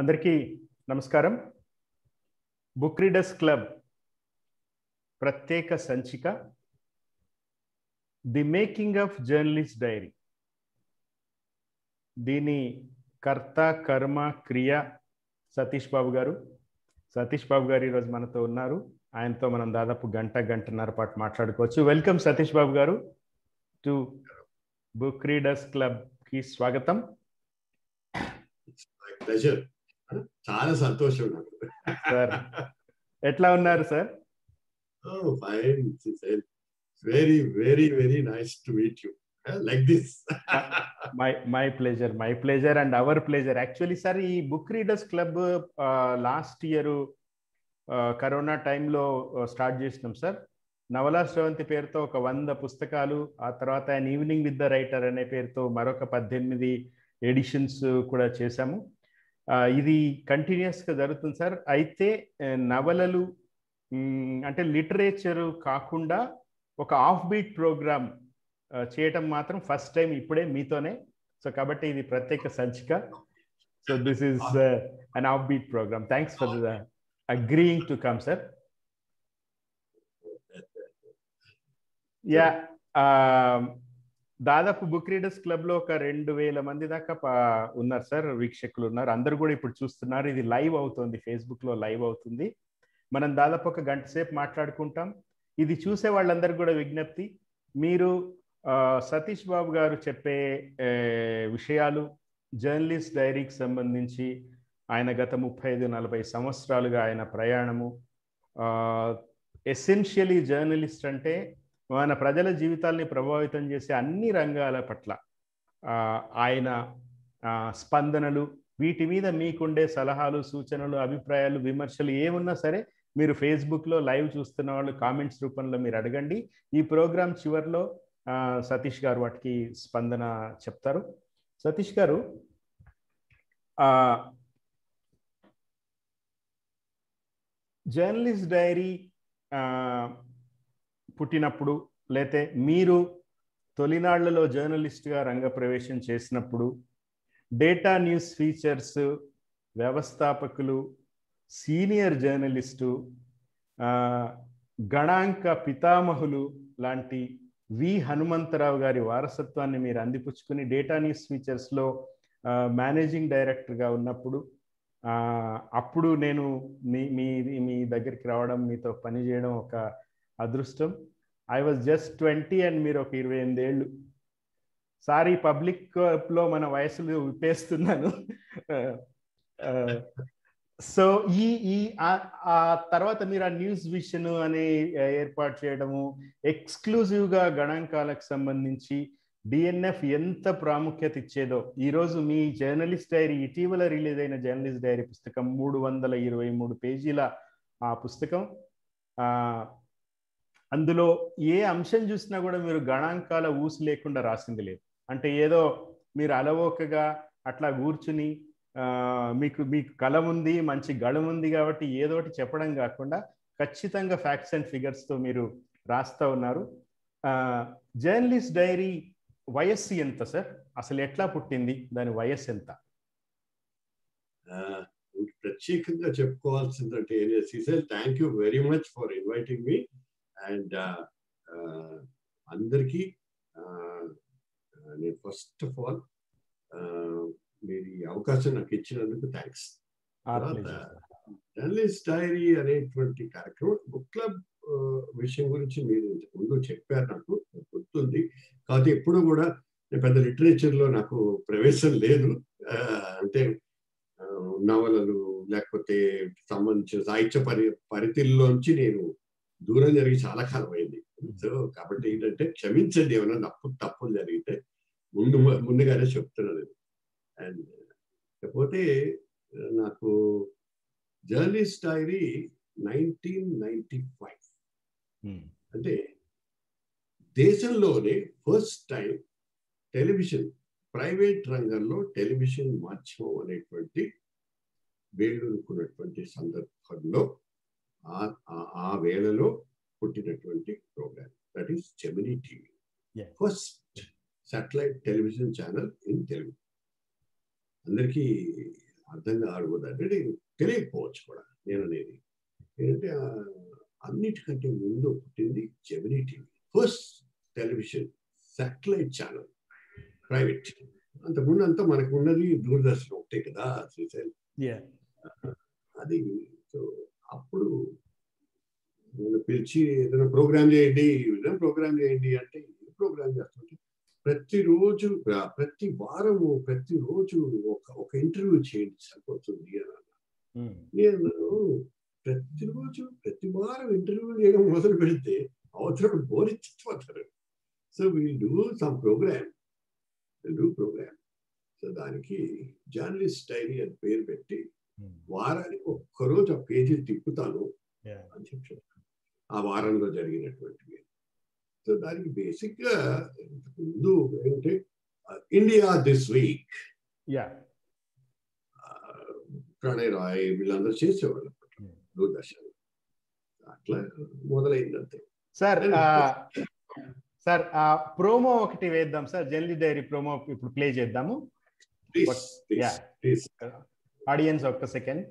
అందరికీ నమస్కారం. Book readers club ప్రత్యేక సంచిక the making of journalist dairy. దీని కర్త కర్మ క్రియ సతీష్ బాబు గారు. సతీష్ బాబు గారు ఈరోజు మనతో ఉన్నారు. ఆయనతో మనం దాదాపు గంటన్నర పాటు మాట్లాడుకోవచ్చు. వెల్కమ్ సతీష్ బాబు గారు టు బుక్ రీడర్స్ క్లబ్కి స్వాగతం. ప్లెజర్, చాలా సంతోషం నాకు. సార్ ఎట్లా ఉన్నారు sir? Fine, very very very nice to meet you like this. My pleasure and our pleasure. Actually sir, ఈ book readers club last year corona టైంలో స్టార్ట్ చేసినాం సార్. నవలా స్రవంతి పేరుతో ఒక 100 పుస్తకాలు, ఆ తర్వాత ఆయన ఈవినింగ్ విత్ ద రైటర్ అనే పేరుతో మరొక 18 ఎడిషన్స్ కూడా చేశాము. ఇది కంటిన్యూస్గా జరుగుతుంది సార్. అయితే నవలలు అంటే లిటరేచరు కాకుండా ఒక ఆఫ్ బీట్ ప్రోగ్రామ్ చేయటం మాత్రం ఫస్ట్ టైం ఇప్పుడే మీతోనే. సో కాబట్టి ఇది ప్రత్యేక సంచిక. So this is an off beat programme. Thanks for the agreeing to come sir. Yeah, దాదాపు బుక్ రీడర్స్ క్లబ్లో ఒక 2000 మంది దాకా ఉన్నారు సార్, వీక్షకులు ఉన్నారు. అందరు కూడా ఇప్పుడు చూస్తున్నారు. ఇది లైవ్ అవుతుంది, ఫేస్బుక్లో లైవ్ అవుతుంది. మనం దాదాపు ఒక గంట సేపు మాట్లాడుకుంటాం. ఇది చూసే వాళ్ళందరికీ కూడా విజ్ఞప్తి, మీరు సతీష్ బాబు గారు చెప్పే విషయాలు జర్నలిస్ట్ డైరీకి సంబంధించి ఆయన గత 35-40 సంవత్సరాలుగా ఆయన ప్రయాణము, ఎసెన్షియలీ జర్నలిస్ట్ అంటే మన ప్రజల జీవితాల్ని ప్రభావితం చేసే అన్ని రంగాల పట్ల ఆయన స్పందనలు, వీటి మీద మీకుండే సలహాలు, సూచనలు, అభిప్రాయాలు, విమర్శలు ఏమున్నా సరే మీరు ఫేస్బుక్లో లైవ్ చూస్తున్న వాళ్ళు కామెంట్స్ రూపంలో మీరు అడగండి. ఈ ప్రోగ్రాం చివరిలో సతీష్ గారు వాటికి స్పందన చెప్తారు. సతీష్ గారు, జర్నలిస్ట్ డైరీ పుట్టినప్పుడు, లేతే మీరు తొలినాళ్లలో జర్నలిస్ట్గా రంగప్రవేశం చేసినప్పుడు డేటా న్యూస్ ఫీచర్స్ వ్యవస్థాపకులు, సీనియర్ జర్నలిస్టు, గణాంక పితామహులు లాంటి వి హనుమంతరావు గారి వారసత్వాన్ని మీరు అందిపుచ్చుకుని డేటా న్యూస్ ఫీచర్స్లో మేనేజింగ్ డైరెక్టర్గా ఉన్నప్పుడు, అప్పుడు నేను మీ దగ్గరికి రావడం, మీతో పనిచేయడం ఒక అదృష్టం. ఐ వాజ్ జస్ట్ 20 అండ్ మీరు ఒక 28 ఏళ్ళు. సారీ, పబ్లిక్లో మన వయసులు విప్పేస్తున్నాను. సో ఆ తర్వాత మీరు ఆ న్యూస్ విషన్ అని ఏర్పాటు చేయడము, ఎక్స్క్లూజివ్గా గణాంకాలకు సంబంధించి డిఎన్ఎఫ్ ఎంత ప్రాముఖ్యత ఇచ్చేదో, ఈరోజు మీ జర్నలిస్ట్ డైరీ, ఇటీవల రిలీజ్ అయిన జర్నలిస్ట్ డైరీ పుస్తకం 323 పేజీల ఆ పుస్తకం, అందులో ఏ అంశం చూసినా కూడా మీరు గణాంకాల ఊసి లేకుండా రాసింది లేదు. అంటే ఏదో మీరు అలవోకగా అట్లా కూర్చుని మీకు కలం ఉంది, మంచి గళం ఉంది కాబట్టి ఏదోటి చెప్పడం కాకుండా ఖచ్చితంగా ఫ్యాక్ట్స్ అండ్ ఫిగర్స్తో మీరు రాస్తూ ఉన్నారు. జర్నలిస్ట్ డైరీ వయస్సు ఎంత సార్? అసలు ఎట్లా పుట్టింది? దాని వయస్సు ఎంత? ప్రత్యేకంగా చెప్పుకోవాల్సిందంటే, thank you very much for inviting me. And అందరికీ నేను ఫస్ట్ ఆఫ్ ఆల్ మీరు ఈ అవకాశం నాకు ఇచ్చినందుకు థ్యాంక్స్. జర్నలిస్ట్ డైరీ అనేటువంటి కార్యక్రమం, బుక్ క్లబ్ విషయం గురించి మీరు ముందు చెప్పారు, నాకు గుర్తుంది. కాకపోతే ఎప్పుడు కూడా నేను పెద్ద లిటరేచర్లో నాకు ప్రవేశం లేదు. అంటే నవలలు లేకపోతే సంబంధించిన సాహిత్య పరిధిలోంచి నేను దూరం జరిగి చాలా కాలం అయింది. సో కాబట్టి ఏంటంటే క్షమించండి ఏమైనా తప్పులు జరిగితే ముందుగానే చెప్తున్నాను. అండ్ కాకపోతే నాకు జర్నలిస్ట్ డైరీ 1995 అంటే దేశంలోనే ఫస్ట్ టైం టెలివిజన్, ప్రైవేట్ రంగంలో టెలివిజన్ మాధ్యమం అనేటువంటి వేళ్ళునుకున్నటువంటి సందర్భంలో ఆ వేళలో పుట్టినటువంటి programme, that is Gemini TV, first satellite television channel in Telugu. అందరికీ అర్థం కాకూడదు అంటే తెలియకపోవచ్చు కూడా నేను అనేది ఏంటంటే అన్నిటికంటే ముందు పుట్టింది Gemini TV, first television satellite channel, private. అంతకుముందు అంతా మనకు ఉన్నది దూరదర్శన్ ఒకటే కదా శ్రీశైలం. అది సో అప్పుడు నన్ను పిలిచి ఏదైనా ప్రోగ్రామ్ చేయండి, ఏదైనా ప్రోగ్రామ్ చేయండి అంటే ప్రోగ్రామ్ చేస్తుంటే ప్రతిరోజు ప్రతి వారము ప్రతిరోజు ఒక ఇంటర్వ్యూ చేయండి సరిపోతుంది అని. నేను ప్రతిరోజు ప్రతి వారం ఇంటర్వ్యూ చేయడం మొదలు పెడితే అవసరం బోరెచ్చిపోతారు. So will do some program, so దానికి జర్నలిస్ట్ డైరీ అని పేరు పెట్టి వారానికి ఒక్కరోజు ఆ పేజీలు తిప్పుతాను అని చెప్పి ఆ వారంలో జరిగినటువంటివి. సో దానికి బేసిక్ గా ముందు ఏంటంటే India this week, Pranay Roy వీళ్ళందరూ చేసేవాళ్ళు దూరదర్శన్. అట్లా మొదలైంది అంతే. సార్ ప్రోమో ఒకటి వేద్దాం సార్, జర్నలిస్ట్ డైరీ ప్రోమో ఇప్పుడు ప్లే చేద్దాము. ఆడియన్స్ ఒక్క second.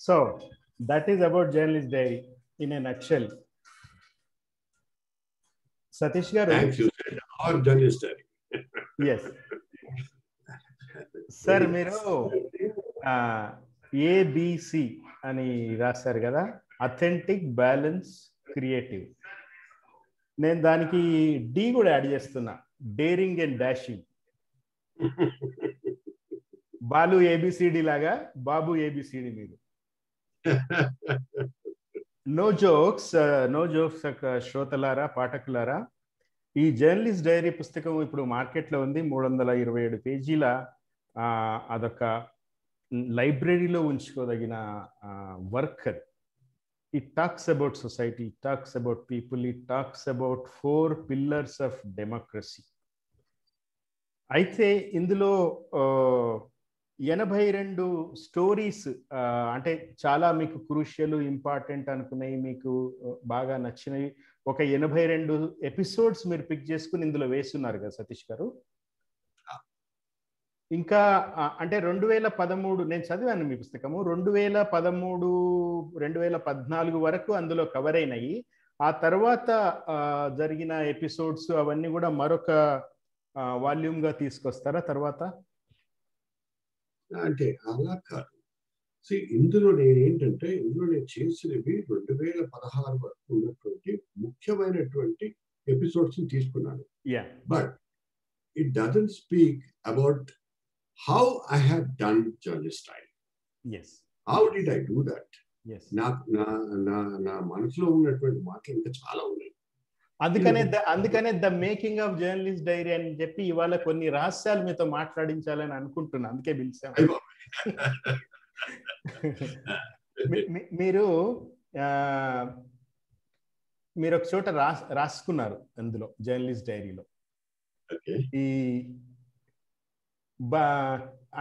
So that is about journalist dairy in a nutshell. Satish గారు, ఎస్ సార్, మీరు ఏబిసి అని రాశారు కదా, అథెంటిక్, బ్యాలెన్స్, క్రియేటివ్. నేను దానికి డి కూడా యాడ్ చేస్తున్నా, daring and dashing. Balu A B C D లాగా బాబు ఏబిసిడి మీరు. నో జోక్స్ శ్రోతలారా, పాఠకులారా, ఈ జర్నలిస్ట్ డైరీ పుస్తకం ఇప్పుడు మార్కెట్లో ఉంది. 327 పేజీల అదొక లైబ్రరీలో ఉంచుకోదగిన work. It talks about society, it talks about people, it talks about 4 pillars of democracy. అయితే ఇందులో 82 స్టోరీస్, అంటే చాలా మీకు క్రూషియల్, ఇంపార్టెంట్ అనుకున్నాయి, మీకు బాగా నచ్చినవి ఒక 82 ఎపిసోడ్స్ మీరు పిక్ చేసుకుని ఇందులో వేస్తున్నారు కదా సతీష్ గారు. ఇంకా అంటే 2013 నేను చదివాను మీ పుస్తకము. 2013, 2014 వరకు అందులో కవర్ అయినాయి. ఆ తర్వాత జరిగిన ఎపిసోడ్స్ అవన్నీ కూడా మరొక వాల్యూమ్గా తీసుకొస్తారా తర్వాత? అంటే అలా కాదు. ఇందులో నేనేంటంటే, ఇందులో నేను చేసినవి 2016 వరకు ఉన్నటువంటి ముఖ్యమైనటువంటి ఎపిసోడ్స్ తీసుకున్నాను. But it doesn't speak about how I have done journalist style. Yes. How did I do that? Yes. నా మనసులో ఉన్నటువంటి మాటలు ఇంకా చాలా ఉన్నాయి. అందుకనే the making of journalist diary అని చెప్పి ఇవాళ కొన్ని రహస్యాలు మీతో మాట్లాడించాలని అనుకుంటున్నా. అందుకే పిలిచాను. మీరు ఒక చోట రాసుకున్నారు అందులో జర్నలిస్ట్ డైరీలో, ఈ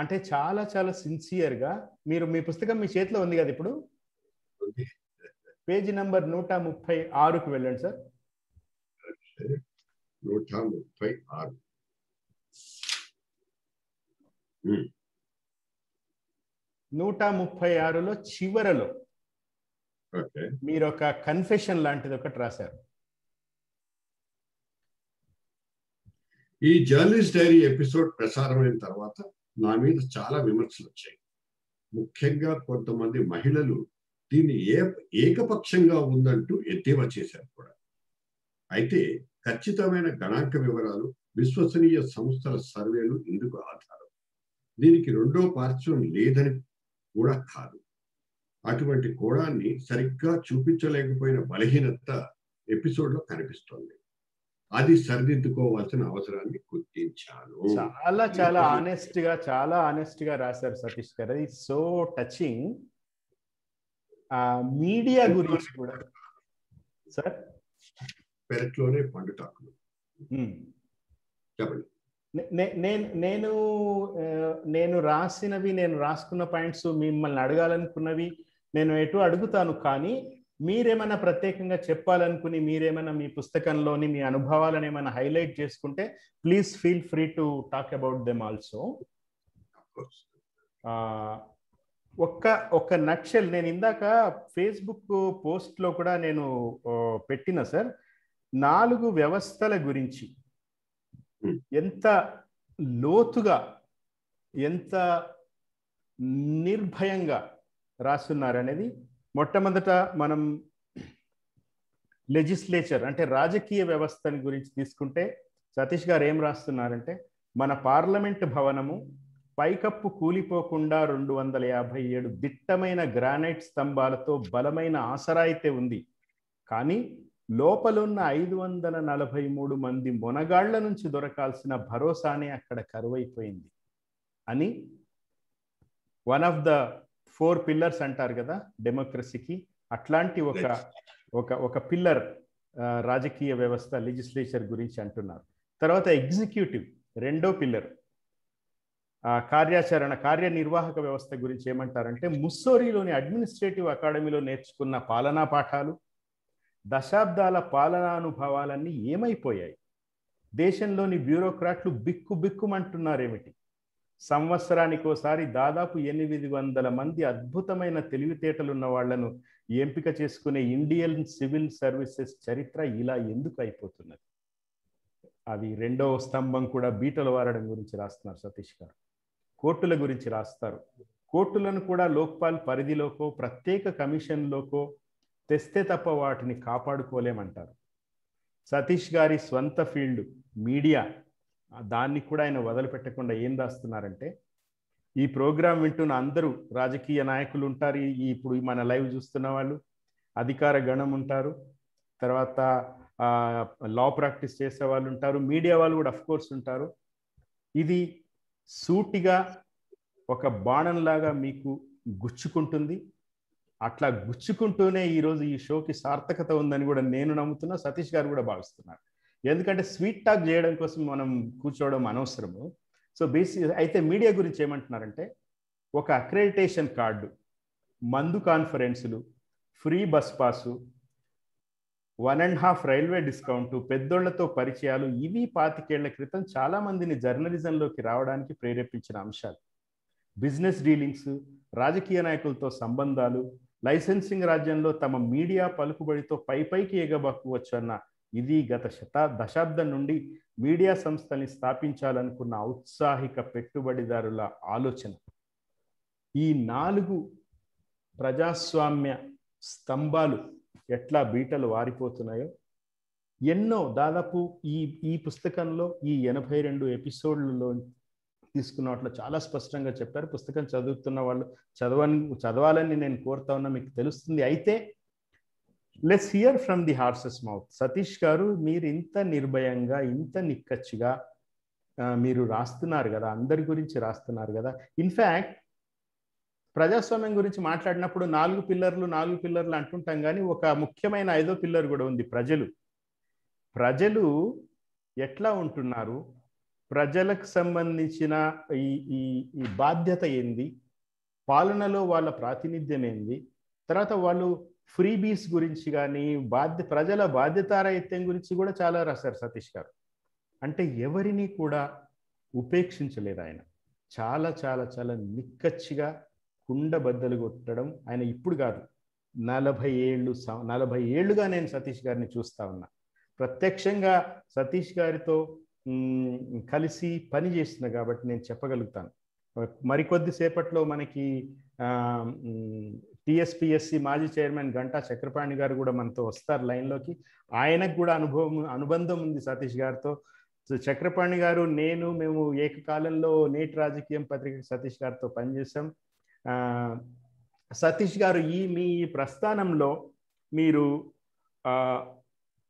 అంటే చాలా చాలా సిన్సియర్గా మీరు, మీ పుస్తకం మీ చేతిలో ఉంది కదా ఇప్పుడు, పేజీ నంబర్ 136కు వెళ్ళండి సార్. 136లో చివరలో మీరు ఒక కన్ఫెషన్ లాంటిది ఒకటి రాశారు. ఈ జర్నలిస్ట్ డైరీ ఎపిసోడ్ ప్రసారమైన తర్వాత నా మీద చాలా విమర్శలు వచ్చాయి. ముఖ్యంగా కొంతమంది మహిళలు దీన్ని ఏకపక్షంగా ఉందంటూ ఎద్దేవా చేశారు కూడా. అయితే ఖచ్చితమైన గణాంక వివరాలు, విశ్వసనీయ సంస్థల సర్వేలు ఇందుకు ఆధారం. దీనికి రెండో పార్శ్వం లేదని కూడా కాదు. అటువంటి కోణాన్ని సరిగ్గా చూపించలేకపోయిన బలహీనత ఎపిసోడ్లో కనిపిస్తోంది. అది సరిదిద్దుకోవాల్సిన అవసరాన్ని గుర్తించాను. చాలా ఆనెస్ట్ గా రాశారు సతీష్ గారు. ఇది సో టచింగ్. మీడియా గురించి కూడా సార్, పెరట్లోనే పండుటాకులు చెప్పండి. నేను రాసినవి, నేను రాసుకున్న పాయింట్స్, మిమ్మల్ని అడగాలనుకున్నవి నేను ఎటు అడుగుతాను. కానీ మీరేమైనా ప్రత్యేకంగా చెప్పాలనుకుని, మీరేమైనా మీ పుస్తకంలోని మీ అనుభవాలను ఏమైనా హైలైట్ చేసుకుంటే please feel free to talk about them also. ఒక్క నట్షెల్ నేను ఇందాక ఫేస్బుక్ పోస్ట్లో కూడా నేను పెట్టిన సార్, 4 వ్యవస్థల గురించి ఎంత లోతుగా, ఎంత నిర్భయంగా రాస్తున్నారనేది. మొట్టమొదట మనం లెజిస్లేచర్ అంటే రాజకీయ వ్యవస్థని గురించి తీసుకుంటే సతీష్ గారు ఏం రాస్తున్నారంటే, మన పార్లమెంట్ భవనము పైకప్పు కూలిపోకుండా 257 దిట్టమైన గ్రానైట్ స్తంభాలతో బలమైన ఆసరా అయితే ఉంది, కానీ లోపలున్న 543 మంది మొనగాళ్ల నుంచి దొరకాల్సిన భరోసానే అక్కడ కరువైపోయింది అని. వన్ ఆఫ్ ద 4 పిల్లర్స్ అంటారు కదా డెమోక్రసీకి, అట్లాంటి ఒక పిల్లర్ రాజకీయ వ్యవస్థ, లెజిస్లేచర్ గురించి అంటున్నారు. తర్వాత ఎగ్జిక్యూటివ్ రెండో పిల్లర్, కార్యనిర్వాహక వ్యవస్థ గురించి ఏమంటారంటే, ముస్సోరీలోని అడ్మినిస్ట్రేటివ్ అకాడమీలో నేర్చుకున్న పాలనా పాఠాలు, దశాబ్దాల పాలనానుభవాలన్నీ ఏమైపోయాయి? దేశంలోని బ్యూరోక్రాట్లు బిక్కుమంటున్నారేమిటి? సంవత్సరానికి ఒకసారి దాదాపు 800 మంది అద్భుతమైన తెలివితేటలు ఉన్న వాళ్లను ఎంపిక చేసుకునే ఇండియన్ సివిల్ సర్వీసెస్ చరిత్ర ఇలా ఎందుకు అయిపోతున్నది? అవి రెండవ స్తంభం కూడా బీటలు వారడం గురించి రాస్తున్నారు సతీష్ గారు. కోర్టుల గురించి రాస్తారు. కోర్టులను కూడా లోక్పాల్ పరిధిలోకో ప్రత్యేక కమిషన్లోకో తెస్తే తప్ప వాటిని కాపాడుకోలేమంటారు. సతీష్ గారి స్వంత ఫీల్డ్ మీడియా, దాన్ని కూడా ఆయన వదిలిపెట్టకుండా ఏం రాస్తున్నారంటే, ఈ ప్రోగ్రాం వింటున్న అందరూ రాజకీయ నాయకులు ఉంటారు, ఇప్పుడు మన లైవ్ చూస్తున్న వాళ్ళు, అధికార గణం ఉంటారు, తర్వాత లా ప్రాక్టీస్ చేసే వాళ్ళు ఉంటారు, మీడియా వాళ్ళు కూడా అఫ్ కోర్స్ ఉంటారు. ఇది సూటిగా ఒక బాణంలాగా మీకు గుచ్చుకుంటుంది. అట్లా గుచ్చుకుంటూనే ఈరోజు ఈ షోకి సార్థకత ఉందని కూడా నేను నమ్ముతున్నా, సతీష్ గారు కూడా భావిస్తున్నారు. ఎందుకంటే స్వీట్ టాక్ చేయడం కోసం మనం కూర్చోవడం అనవసరము. సో అయితే మీడియా గురించి ఏమంటున్నారంటే, ఒక అక్రెడిటేషన్ కార్డు, మందు కాన్ఫరెన్సులు, free bus pass, 1.5 railway discount, పెద్దోళ్లతో పరిచయాలు, ఇవి 25 ఏళ్ల క్రితం చాలా మందిని జర్నలిజంలోకి రావడానికి ప్రేరేపించిన అంశాలు. బిజినెస్ డీలింగ్స్, రాజకీయ నాయకులతో సంబంధాలు, లైసెన్సింగ్ రాజ్యంలో తమ మీడియా పలుకుబడితో పైకి ఎగబక్కవచ్చు అన్న ఇది గత దశాబ్దం నుండి మీడియా సంస్థల్ని స్థాపించాలనుకున్న ఔత్సాహిక పెట్టుబడిదారుల ఆలోచన. ఈ 4 ప్రజాస్వామ్య స్తంభాలు ఎట్లా బీటలు వారిపోతున్నాయో ఎన్నో, దాదాపు ఈ పుస్తకంలో ఈ 82 ఎపిసోడ్లలో తీసుకున్నట్లు చాలా స్పష్టంగా చెప్పారు. పుస్తకం చదువుతున్న వాళ్ళు చదవాలని నేను కోరుతా ఉన్నా, మీకు తెలుస్తుంది. అయితే let's hear from the horses mouth. Satish గారు, మీరు ఇంత నిర్భయంగా, ఇంత నిక్కచ్చిగా మీరు రాస్తున్నారు కదా, అందరి గురించి రాస్తున్నారు కదా. ఇన్ఫ్యాక్ట్ ప్రజాస్వామ్యం గురించి మాట్లాడినప్పుడు 4 పిల్లర్లు అంటుంటాం, కానీ ఒక ముఖ్యమైన 5వ పిల్లర్ కూడా ఉంది, ప్రజలు ఎట్లా ఉంటున్నారు, ప్రజలకు సంబంధించిన ఈ బాధ్యత ఏంది, పాలనలో వాళ్ళ ప్రాతినిధ్యం ఏంది, తర్వాత వాళ్ళు ఫ్రీబీస్ గురించి కానీ ప్రజల బాధ్యతారాహిత్యం గురించి కూడా చాలా రాశారు సతీష్ గారు. అంటే ఎవరిని కూడా ఉపేక్షించలేదు ఆయన. చాలా చాలా చాలా నిక్కచ్చిగా కుండబద్దలు కొట్టడం ఆయన ఇప్పుడు కాదు, 40 ఏళ్ళుగా నేను సతీష్ గారిని చూస్తా ఉన్నా. ప్రత్యక్షంగా సతీష్ గారితో కలిసి పని చేస్తున్నా కాబట్టి నేను చెప్పగలుగుతాను. మరికొద్ది సేపట్లో మనకి టిఎస్పిఎస్సి మాజీ చైర్మన్ గంటా చక్రపాణి గారు కూడా మనతో వస్తారు లైన్లోకి. ఆయనకు కూడా అనుబంధం ఉంది సతీష్ గారితో. చక్రపాణి గారు, మేము ఏకకాలంలో నేటి రాజకీయం పత్రిక సతీష్ గారితో పనిచేసాం. సతీష్ గారు, మీ ప్రస్థానంలో మీరు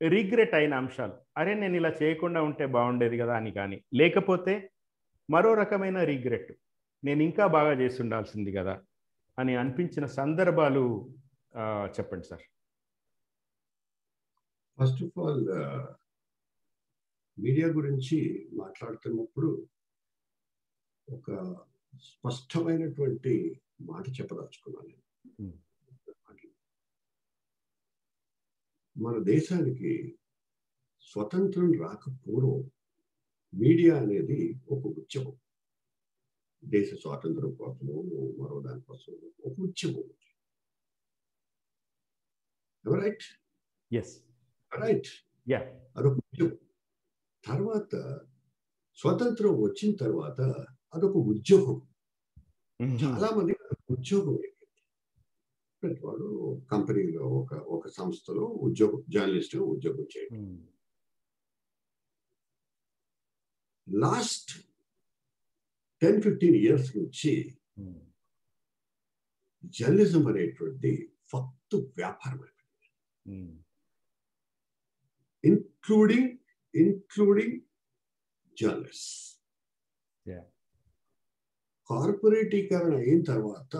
రిగ్రెట్ అయిన అంశాలు, అరే నేను ఇలా చేయకుండా ఉంటే బాగుండేది కదా అని, కానీ లేకపోతే మరో రకమైన రిగ్రెట్, నేను ఇంకా బాగా చేసి ఉండాల్సింది కదా అని అనిపించిన సందర్భాలు చెప్పండి sir. First of all, media గురించి మాట్లాడుతున్నప్పుడు ఒక స్పష్టమైనటువంటి మాట చెప్పదలుచుకున్నాను. మన దేశానికి స్వతంత్రం రాకపూర్వం మీడియా అనేది ఒక ఉద్యమం. దేశ స్వాతంత్రం కోసము, మరో దానికోసం ఒక ఉద్యమం. రైట్? రైట్. అదొక ఉద్యమం. తర్వాత స్వతంత్రం వచ్చిన తర్వాత అదొక ఉద్యోగం. చాలా మంది ఉద్యోగం ప్రతి వాడు కంపెనీలో ఒక సంస్థలో జర్నలిస్ట్ ఉద్యోగం చేయడం. లాస్ట్ 10-15 ఇయర్స్ నుంచి జర్నలిజం అనేటువంటి ఫక్తు వ్యాపారం అయిపోయింది. Including journalist. కార్పొరేటీకరణ అయిన తర్వాత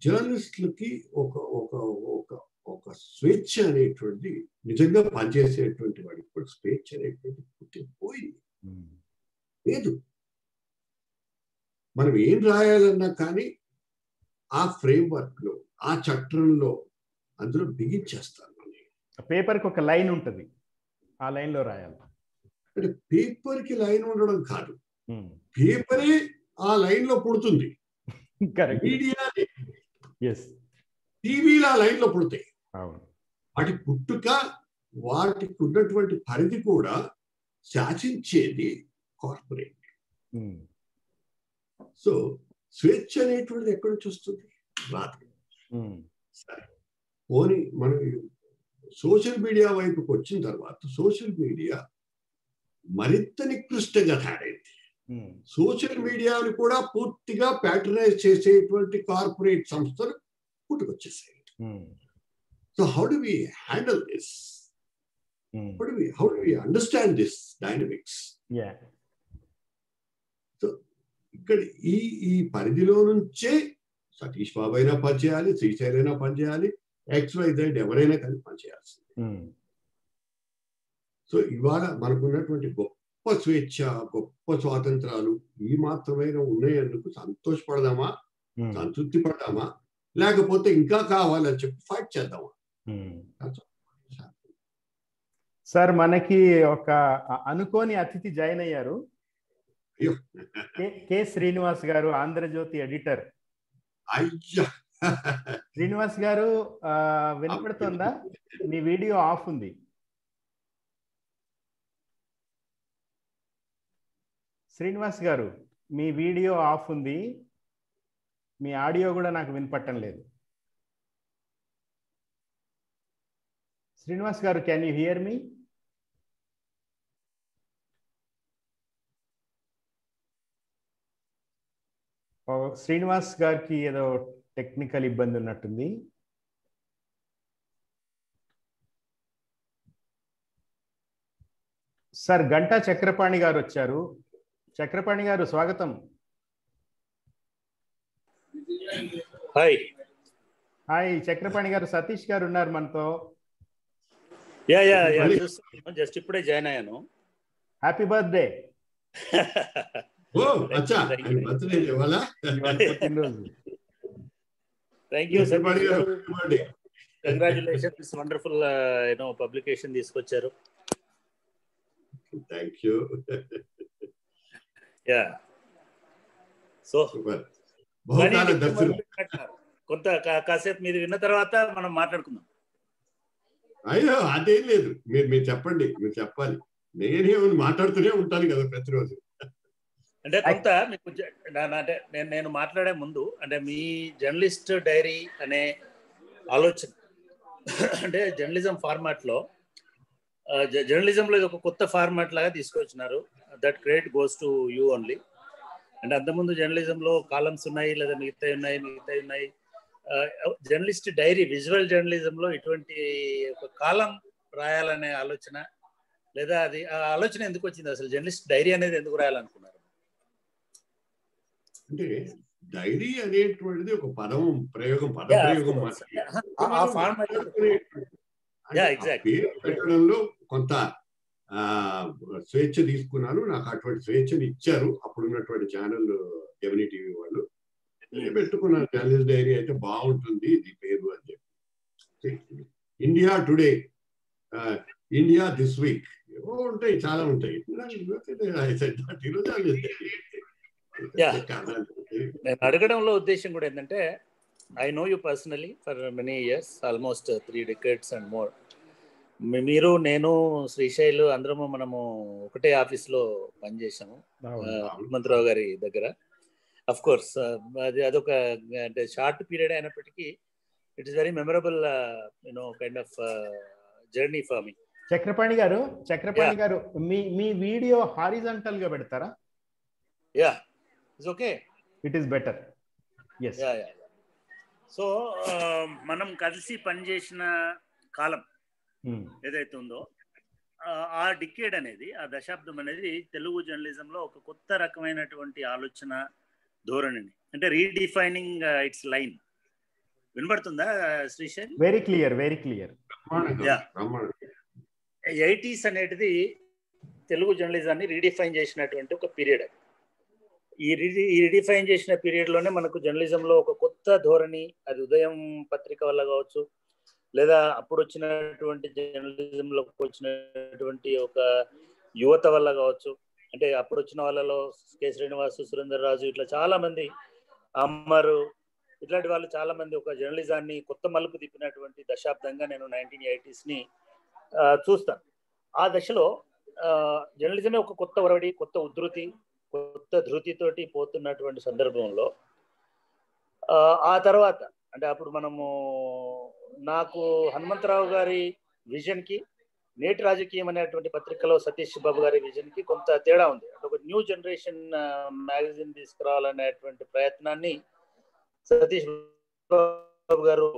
జర్నలిస్టులకి ఒక స్వేచ్ఛ అనేటువంటి, నిజంగా పనిచేసేటువంటి వాడికి కూడా స్వేచ్ఛ అనేటువంటి పుట్టిపోయింది. లేదు, మనం ఏం రాయాలన్నా కానీ ఆ ఫ్రేమ్వర్క్ లో, ఆ చట్టంలో అందులో బిగించేస్తాను. పేపర్కి ఒక లైన్ ఉంటుంది, ఆ లైన్ లో రాయాలి. అంటే పేపర్కి లైన్ ఉండడం కాదు, పేపరే ఆ లైన్ లో పుడుతుంది, మీడియా టీవీలు ఆ లైన్ లో పుడతాయి. వాటి పుట్టుక, వాటికి ఉన్నటువంటి పరిధి కూడా శాసించేది కార్పొరేట్. సో స్వేచ్ఛ అనేటువంటిది ఎక్కడ నుంచి వస్తుంది? రాదు. సరే, పోనీ మనం సోషల్ మీడియా వైపుకి వచ్చిన తర్వాత సోషల్ మీడియా మరింత నికృష్టంగా తయారైంది. సోషల్ మీడియాను కూడా పూర్తిగా ప్యాట్రనైజ్ చేసేటువంటి కార్పొరేట్ సంస్థలు పుట్టుకొచ్చేసాయి. So how do we handle this? How do we understand this dynamics? So ఇక్కడ ఈ పరిధిలో నుంచే సతీష్ బాబు అయినా పనిచేయాలి, శ్రీశైల్ అయినా పనిచేయాలి, XYZ ఎవరైనా కానీ పనిచేయాల్సింది. సో ఇవాళ మనకున్నటువంటి గొప్ప స్వేచ్ఛ, గొప్ప స్వాతంత్రాలు ఈ మాత్రమైనా ఉన్నాయందుకు సంతోషపడదామా, సంతృప్తి పడదామా, లేకపోతే ఇంకా కావాలని చెప్పి ఫైట్ చేద్దామా? సార్, మనకి ఒక అనుకోని అతిథి జాయిన్ అయ్యారు. కె శ్రీనివాస్ గారు, ఆంధ్రజ్యోతి ఎడిటర్. అయ్యా శ్రీనివాస్ గారు, వినపడుతుందా? మీ వీడియో ఆఫ్ ఉంది. శ్రీనివాస్ గారు, మీ వీడియో ఆఫ్ ఉంది, మీ ఆడియో కూడా నాకు వినపట్టం లేదు. శ్రీనివాస్ గారు, కెన్ యూ హియర్ మీ? శ్రీనివాస్ గారికి ఏదో టెక్నికల్ ఇబ్బంది ఉన్నట్టుంది. సార్, గంటా చక్రపాణి గారు వచ్చారు. చక్రపాణి గారు, స్వాగతం. హాయ్. హాయ్ చక్రపాణి గారు, సతీష్ గారు ఉన్నారు మనతో. జస్ట్ ఇప్పుడే జాయిన్ అయ్యాను. Happy birthday. Thank you. Congratulations, wonderful publication తీసుకొచ్చారు. Thank you. యా, సో కొంత కాసేపు మీరు విన్న తర్వాత మనం మాట్లాడుకుందాం. అయ్యో అదేం లేదు, మీరు చెప్పండి, మీరు చెప్పాలి. నేనేమని మాట్లాడుతూనే ఉంటాను కదా ప్రతిరోజు. అంటే కొంత మీకు అంటే నేను మాట్లాడే ముందు అంటే మీ జర్నలిస్ట్ డైరీ అనే ఆలోచన, అంటే జర్నలిజం ఫార్మాట్లో, జర్నలిజంలో ఇది ఒక కొత్త ఫార్మాట్ లాగా తీసుకొచ్చినారు. That credit goes to you only. అంటే అంతకుముందు జర్నలిజంలో కాలమ్స్ ఉన్నాయి, లేదా మిగతా ఉన్నాయి. జర్నలిస్ట్ డైరీ, విజువల్ జర్నలిజంలో ఇటువంటి ఒక కాలం రాయాలనే ఆలోచన, లేదా అది ఆ ఆలోచన ఎందుకు వచ్చింది? అసలు జర్నలిస్ట్ డైరీ అనేది ఎందుకు రాయాలనుకున్నారు? అంటే డైరీ అనేటువంటిది ఒక పదప్రయోగం పెట్టడంలో కొంత స్వేచ్ఛ తీసుకున్నాను. నాకు అటువంటి స్వేచ్ఛను ఇచ్చారు అప్పుడున్నటువంటి ఛానల్ జెమినీ టీవీ వాళ్ళు. పెట్టుకున్నాను, జర్నలిస్ట్ డైరీ అయితే బాగుంటుంది ఇది పేరు అని చెప్పి. India today, India this week ఉంటాయి, చాలా ఉంటాయి. నేను అడగడంలో ఉద్దేశం కూడా ఏంటంటే, I know you personally for many years, almost 3 decades and more. మీరు, నేను, శ్రీశైల్ అందరము మనము ఒకటే ఆఫీస్లో పనిచేసాము హనుమంతరావు గారి దగ్గర. అఫ్ కోర్స్ అదొక అంటే షార్ట్ పీరియడ్ అయినప్పటికీ it is very memorable kind of journey for me. Chakrapani గారు, మీ వీడియో హారిజాంటల్ గా పెడతారా? Yeah, it's okay, it is better. yes. So మనం కలిసి పనిచేసిన కాలం ఏదైతే ఉందో, ఆ డికేడ్ అనేది, ఆ దశాబ్దం అనేది తెలుగు జర్నలిజంలో ఒక కొత్త రకమైనటువంటి ఆలోచన ధోరణిని, అంటే రీడిఫైనింగ్ ఇట్స్ లైన్. వినబడుతుందా శ్రీశైల్? Very clear. 80s అనేది తెలుగు జర్నలిజాన్ని రీడిఫైన్ చేసినటువంటి ఒక పీరియడ్. ఈ రీడిఫైన్ చేసిన పీరియడ్లోనే మనకు జర్నలిజంలో ఒక కొత్త ధోరణి, అది ఉదయం పత్రిక వల్ల కావచ్చు, లేదా అప్పుడు వచ్చినటువంటి జర్నలిజంలోకి వచ్చినటువంటి ఒక యువత వల్ల కావచ్చు, అంటే అప్పుడు వచ్చిన వాళ్ళలో కె శ్రీనివాసు, సురేందర్ రాజు, ఇట్లా చాలా మంది, అమ్మరు, ఇట్లాంటి వాళ్ళు చాలా మంది ఒక జర్నలిజాన్ని కొత్త మలుపు తిప్పినటువంటి దశాబ్దంగా నేను 1980s చూస్తాను. ఆ దశలో జర్నలిజమే ఒక కొత్త ఒరవడి, కొత్త ఉధృతి, కొత్త ధృతితోటి పోతున్నటువంటి సందర్భంలో ఆ తర్వాత అంటే అప్పుడు మనము నాకు హనుమంతరావు గారి విజన్ కి నేటి రాజకీయం అనేటువంటి పత్రికలో సతీష్ బాబు గారి విజన్ కి కొంత తేడా ఉంది. అంటే ఒక న్యూ జనరేషన్ మ్యాగజైన్ తీసుకురావాలనేటువంటి ప్రయత్నాన్ని సతీష్ బాబు గారు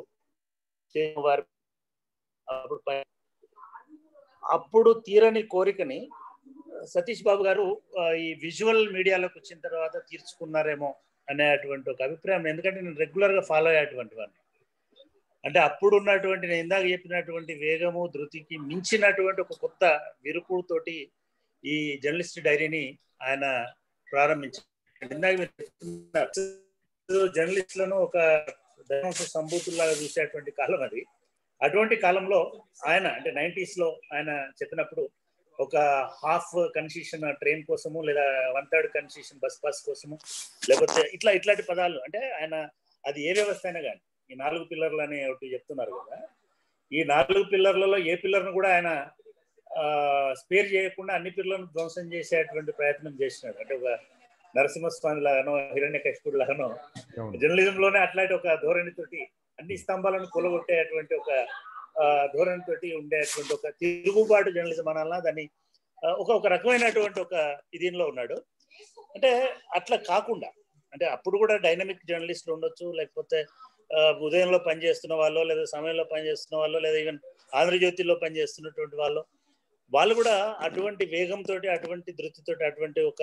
అప్పుడు తీరని కోరికని సతీష్ బాబు గారు ఈ విజువల్ మీడియాలోకి వచ్చిన తర్వాత తీర్చుకున్నారేమో అనేటువంటి ఒక అభిప్రాయం. ఎందుకంటే నేను రెగ్యులర్ గా ఫాలో అయ్యేటువంటి వాడిని. అంటే అప్పుడు ఉన్నటువంటి నేను ఇందాక చెప్పినటువంటి వేగము, ధృతికి మించినటువంటి ఒక కొత్త విరుపుతోటి ఈ జర్నలిస్ట్ డైరీని ఆయన ప్రారంభించారు. ఇందాక జర్నలిస్టులను ఒక సంభూతుల్లాగా చూసేటువంటి కాలం అది. అటువంటి కాలంలో ఆయన అంటే 90s ఆయన చెప్పినప్పుడు ఒక హాఫ్ కన్సెషన్ ట్రైన్ కోసము, లేదా 1/3 కన్సెషన్ బస్ పాస్ కోసము, లేకపోతే ఇట్లాంటి పదాలు. అంటే ఆయన అది ఏ వ్యవస్థ అయినా కానీ ఈ 4 పిల్లర్లు అని ఒకటి చెప్తున్నారు కదా, ఈ 4 పిల్లర్లలో ఏ పిల్లర్ను కూడా ఆయన స్పేర్ చేయకుండా అన్ని పిల్లర్లను ధ్వంసం చేసేటువంటి ప్రయత్నం చేసినాడు. అంటే ఒక నరసింహస్వామి లాగానో, హిరణ్యకశిపుడు లాగానో జర్నలిజంలోనే అట్లాంటి ఒక ధోరణితోటి అన్ని స్తంభాలను కూలగొట్టేటువంటి ఒక ధోరణితోటి ఉండేటువంటి ఒక తిరుగుబాటు జర్నలిజం అనాలన్నా దాన్ని ఒక రకమైనటువంటి ఒక దీనిలో ఉన్నాడు. అంటే అట్లా కాకుండా అంటే అప్పుడు కూడా డైనమిక్ జర్నలిస్టులు ఉండొచ్చు, లేకపోతే ఉదయంలో పనిచేస్తున్న వాళ్ళు, లేదా సమయంలో పనిచేస్తున్న వాళ్ళు, లేదా ఈవెన్ ఆంధ్రజ్యోతిలో పనిచేస్తున్నటువంటి వాళ్ళు కూడా అటువంటి వేగంతో, అటువంటి ధృతితోటి, అటువంటి ఒక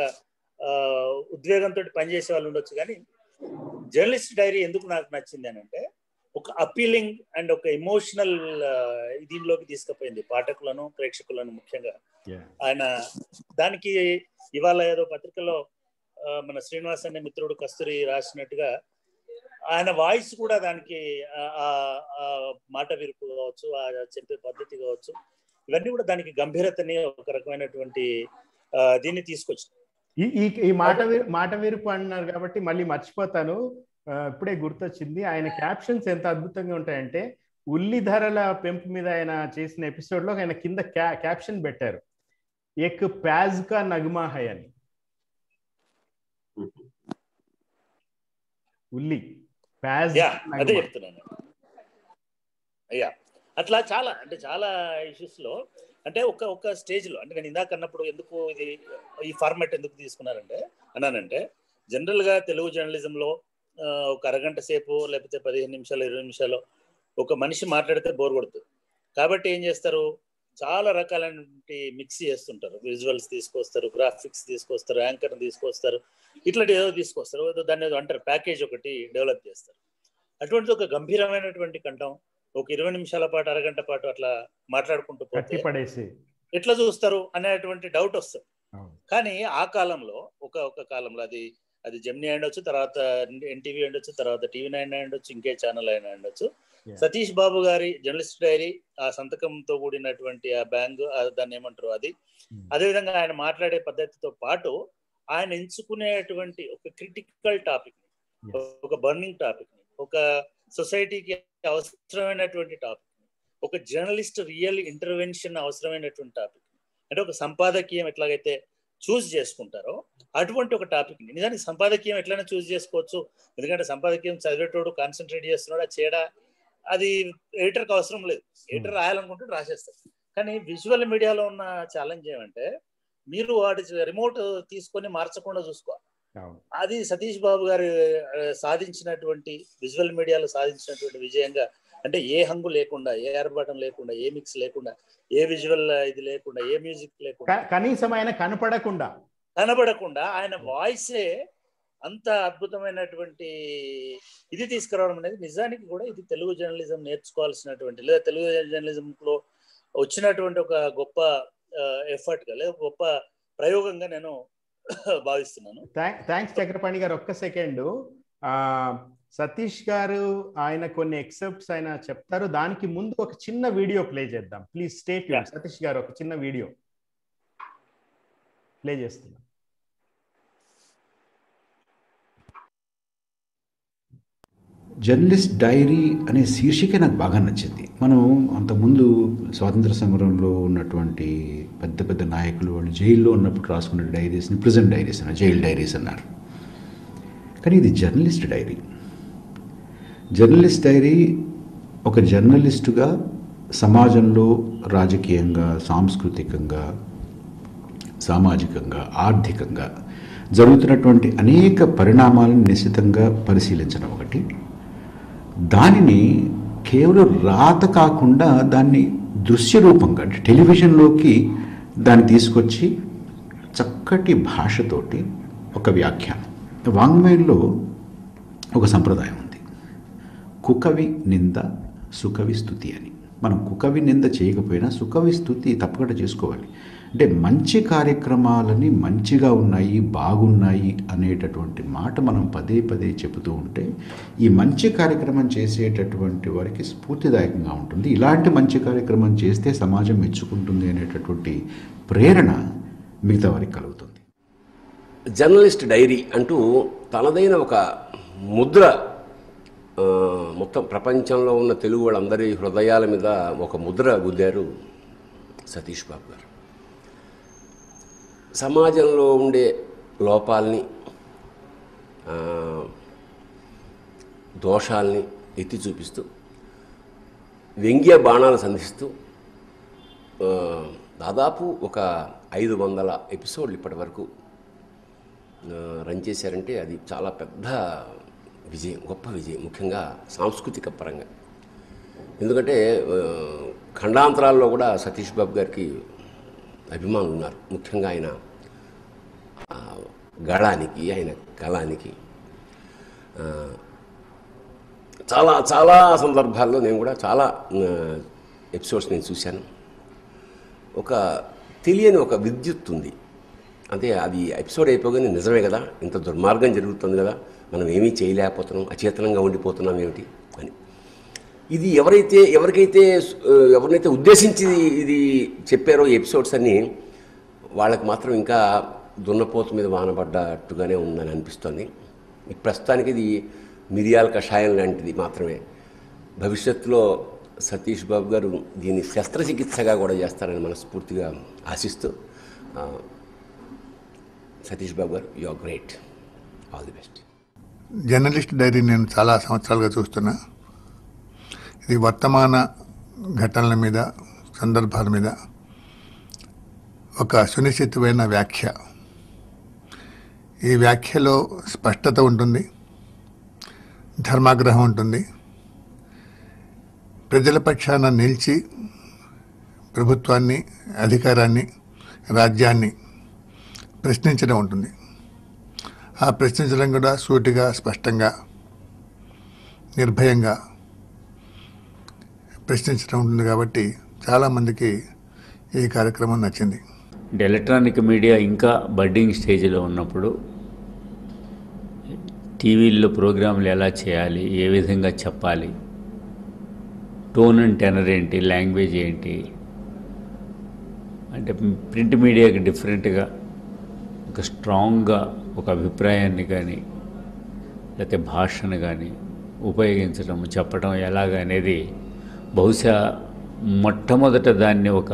ఉద్వేగంతో పనిచేసే వాళ్ళు ఉండొచ్చు. కానీ జర్నలిస్ట్ డైరీ ఎందుకు నాకు నచ్చింది అని అంటే ఒక అపీలింగ్ అండ్ ఒక ఎమోషనల్ దీనిలోకి తీసుకుపోయింది పాఠకులను, ప్రేక్షకులను ముఖ్యంగా. ఆయన దానికి ఇవాళ ఏదో పత్రికలో మన శ్రీనివాస్ అనే మిత్రుడు కస్తూరి రాసినట్టుగా ఆయన వాయిస్ కూడా దానికి మాట విరుపు కావచ్చు, ఆ చెప్పే పద్ధతి కావచ్చు, ఇవన్నీ కూడా దానికి గంభీరతని, ఒక రకమైనటువంటి దీన్ని తీసుకొచ్చింది. ఈ మాట విరుపు అన్నారు కాబట్టి మళ్ళీ మర్చిపోతాను, ఇప్పుడే గుర్తొచ్చింది. ఆయన క్యాప్షన్స్ ఎంత అద్భుతంగా ఉంటాయంటే, ఉల్లి ధరల పెంపు మీద ఆయన చేసిన ఎపిసోడ్ లో ఆయన కింద క్యాప్షన్ పెట్టారు, ఎక్ ప్యాజ్ కా నగ్మా హై అని. ఉల్లి ప్యాజ్ అదే చెప్తున్నాను అయ్యా. అట్లా చాలా ఇష్యూస్ లో అంటే ఒక స్టేజ్ లో, అంటే నేను ఇందాక అన్నప్పుడు ఎందుకు ఈ ఫార్మాట్ ఎందుకు తీసుకున్నారంటే అన్నానంటే, జనరల్ గా తెలుగు జర్నలిజంలో ఒక అరగంట సేపు, లేకపోతే 15 నిమిషాలు 20 నిమిషాలు ఒక మనిషి మాట్లాడితే బోర్ కొడుతుంది. కాబట్టి ఏం చేస్తారు, చాలా రకాలైన మిక్స్ చేస్తుంటారు. విజువల్స్ తీసుకొస్తారు, గ్రాఫిక్స్ తీసుకొస్తారు, యాంకర్ తీసుకొస్తారు, ఇట్లాంటి ఏదో తీసుకొస్తారు, దాన్ని ఏదో అంటారు ప్యాకేజ్ ఒకటి డెవలప్ చేస్తారు. అటువంటిది ఒక గంభీరమైనటువంటి కంఠం ఒక 20 నిమిషాల పాటు, అరగంట పాటు అట్లా మాట్లాడుకుంటూ పోతే ఎట్లా చూస్తారు అనేటువంటి డౌట్ వస్తుంది. కానీ ఆ కాలంలో ఒక కాలంలో అది జెమినీ ఉండొచ్చు, తర్వాత ఎన్టీవీ ఉండొచ్చు, తర్వాత TV9 ఉండొచ్చు, ఇంకే ఛానల్ అయినా ఉండొచ్చు, సతీష్ బాబు గారి జర్నలిస్ట్ డైరీ ఆ సంతకంతో కూడినటువంటి ఆ బ్యాంగ్, దాన్ని ఏమంటారు అది, అదేవిధంగా ఆయన మాట్లాడే పద్ధతితో పాటు ఆయన ఎంచుకునేటువంటి ఒక క్రిటికల్ టాపిక్, ఒక బర్నింగ్ టాపిక్, ఒక సొసైటీకి అవసరమైనటువంటి టాపిక్, ఒక జర్నలిస్ట్ రియల్ ఇంటర్వెన్షన్ అవసరమైనటువంటి టాపిక్, అంటే ఒక సంపాదకీయం ఎట్లాగైతే చూస్ చేసుకుంటారో అటువంటి ఒక టాపిక్ ని. నిజానికి సంపాదకీయం ఎట్లయినా చూస్ చేసుకోవచ్చు, ఎందుకంటే సంపాదకీయం చదివేటోడు కాన్సన్ట్రేట్ చేస్తున్నాడు, అది చేయడా అది ఎడిటర్కి అవసరం లేదు, ఎడిటర్ రాయాలనుకుంటే రాసేస్తారు. కానీ విజువల్ మీడియాలో ఉన్న ఛాలెంజ్ ఏమంటే మీరు వాటి రిమోట్ తీసుకొని మార్చకుండా చూసుకోవాలి. అది సతీష్ బాబు గారు సాధించినటువంటి, విజువల్ మీడియాలో సాధించినటువంటి విజయంగా, అంటే ఏ హంగు లేకుండా, ఏ ఆర్భాటం లేకుండా, ఏ మిక్స్ లేకుండా, ఏ విజువల్ ఇది లేకుండా, ఏ మ్యూజిక్ లేకుండా, కనీసం ఆయన కనపడకుండా ఆయన వాయిసే అంత అద్భుతమైనటువంటి ఇది తీసుకురావడం అనేది నిజానికి కూడా ఇది తెలుగు జర్నలిజం నేర్చుకోవాల్సినటువంటి, లేదా తెలుగు జర్నలిజం లో వచ్చినటువంటి ఒక గొప్ప ఎఫర్ట్ గా, లేదా గొప్ప ప్రయోగంగా నేను భావిస్తున్నాను. థ్యాంక్స్ చక్రపాణి గారు. ఒక్క సెకండ్, సతీష్ గారు ఆయన కొన్ని ఎక్సెప్ట్స్ ఆయన చెప్తారు, దానికి ముందు ఒక చిన్న వీడియో ప్లే చేద్దాం. Please stay tuned. సతీష్ గారు ఒక చిన్న వీడియో. ప్లే చేస్తున్నాను. జర్నలిస్ట్ డైరీ అనే శీర్షికే నాకు బాగా నచ్చింది. మనం అంతకుముందు స్వాతంత్ర సమరంలో ఉన్నటువంటి పెద్ద పెద్ద నాయకులు వాళ్ళు జైల్లో ఉన్నప్పుడు రాసుకున్న డైరీస్ని ప్రిజన్ డైరీస్ అన్నారు, జైల్ డైరీస్ అన్నారు. కానీ ఇది జర్నలిస్ట్ డైరీ. జర్నలిస్ట్ డైరీ ఒక జర్నలిస్టుగా సమాజంలో రాజకీయంగా, సాంస్కృతికంగా, సామాజికంగా, ఆర్థికంగా జరుగుతున్నటువంటి అనేక పరిణామాలను నిశితంగా పరిశీలించడం ఒకటి, దానిని కేవలం రాత కాకుండా దాన్ని దృశ్య రూపంగా అంటే టెలివిజన్లోకి దాన్ని తీసుకొచ్చి చక్కటి భాషతోటి ఒక వ్యాఖ్యానం. వాంగ్మయంలో ఒక సంప్రదాయం ఉంది, కుకవి నింద సుకవి స్తుతి అని. మనం కుకవి నింద చేయకపోయినా సుకవి స్తుతి తప్పకుండా చేసుకోవాలి. అంటే మంచి కార్యక్రమాలని మంచిగా ఉన్నాయి, బాగున్నాయి అనేటటువంటి మాట మనం పదే పదే చెబుతూ ఉంటే ఈ మంచి కార్యక్రమం చేసేటటువంటి వారికి స్ఫూర్తిదాయకంగా ఉంటుంది. ఇలాంటి మంచి కార్యక్రమం చేస్తే సమాజం మెచ్చుకుంటుంది అనేటటువంటి ప్రేరణ మిగతా వారికి కలుగుతుంది. జర్నలిస్ట్ డైరీ అంటూ తనదైన ఒక ముద్ర మొత్తం ప్రపంచంలో ఉన్న తెలుగు వాళ్ళందరి హృదయాల మీద ఒక ముద్ర గుద్దారు సతీష్ బాబు గారు. సమాజంలో ఉండే లోపాలని, దోషాల్ని ఎత్తి చూపిస్తూ వ్యంగ్య బాణాలు సంధిస్తూ దాదాపు ఒక 500 ఎపిసోడ్లు ఇప్పటి వరకు రన్ చేశారంటే అది చాలా పెద్ద విజయం, గొప్ప విజయం, ముఖ్యంగా సాంస్కృతిక పరంగా. ఎందుకంటే ఖండాంతరాల్లో కూడా సతీష్ బాబు గారికి అభిమానులు ఉన్నారు, ముఖ్యంగా ఆయన గళానికి, ఆయన కళానికి. చాలా చాలా సందర్భాల్లో నేను కూడా చాలా ఎపిసోడ్స్ నేను చూశాను. ఒక తెలియని ఒక విద్యుత్ ఉంది, అంటే అది ఎపిసోడ్ అయిపోగానే నిజమే కదా, ఇంత దుర్మార్గం జరుగుతుంది కదా, మనం ఏమీ చేయలేకపోతున్నాం, అచేతనంగా ఉండిపోతున్నాం ఏమిటి అని. ఇది ఎవరినైతే ఉద్దేశించి ఇది చెప్పారో ఎపిసోడ్స్ అన్నీ వాళ్ళకి మాత్రం ఇంకా దున్నపోతు మీద వానబడ్డట్టుగానే ఉందని అనిపిస్తుంది. ప్రస్తుతానికి ఇది మిరియాల కషాయం లాంటిది మాత్రమే. భవిష్యత్తులో సతీష్ బాబు గారు దీన్ని శస్త్రచికిత్సగా కూడా చేస్తారని మనస్ఫూర్తిగా ఆశిస్తూ, Satish Babu garu, you are great, all the best. Journalist diary నేను చాలా సంవత్సరాలుగా చూస్తున్నా. ఇది వర్తమాన ఘటనల మీద, సందర్భాల మీద ఒక సునిశ్చితమైన వ్యాఖ్య. ఈ వ్యాఖ్యలో స్పష్టత ఉంటుంది, ధర్మాగ్రహం ఉంటుంది, ప్రజల పక్షాన నిలిచి ప్రభుత్వాన్ని, అధికారాన్ని, రాజ్యాన్ని ప్రశ్నించడం ఉంటుంది. ఆ ప్రశ్నించడం కూడా సూటిగా, స్పష్టంగా, నిర్భయంగా ప్రశ్నించడం ఉంటుంది. కాబట్టి చాలామందికి ఈ కార్యక్రమం నచ్చింది. ఎలక్ట్రానిక్ మీడియా ఇంకా బడ్డింగ్ స్టేజ్లో ఉన్నప్పుడు టీవీల్లో ప్రోగ్రాంలు ఎలా చేయాలి, ఏ విధంగా చెప్పాలి, టోన్ అండ్ టెనర్ ఏంటి, లాంగ్వేజ్ ఏంటి, అంటే ప్రింట్ మీడియాకి డిఫరెంట్గా ఒక స్ట్రాంగ్గా ఒక అభిప్రాయాన్ని కానీ లేకపోతే భాషను కానీ ఉపయోగించడం, చెప్పడం ఎలాగనేది బహుశా మొట్టమొదట దాన్ని ఒక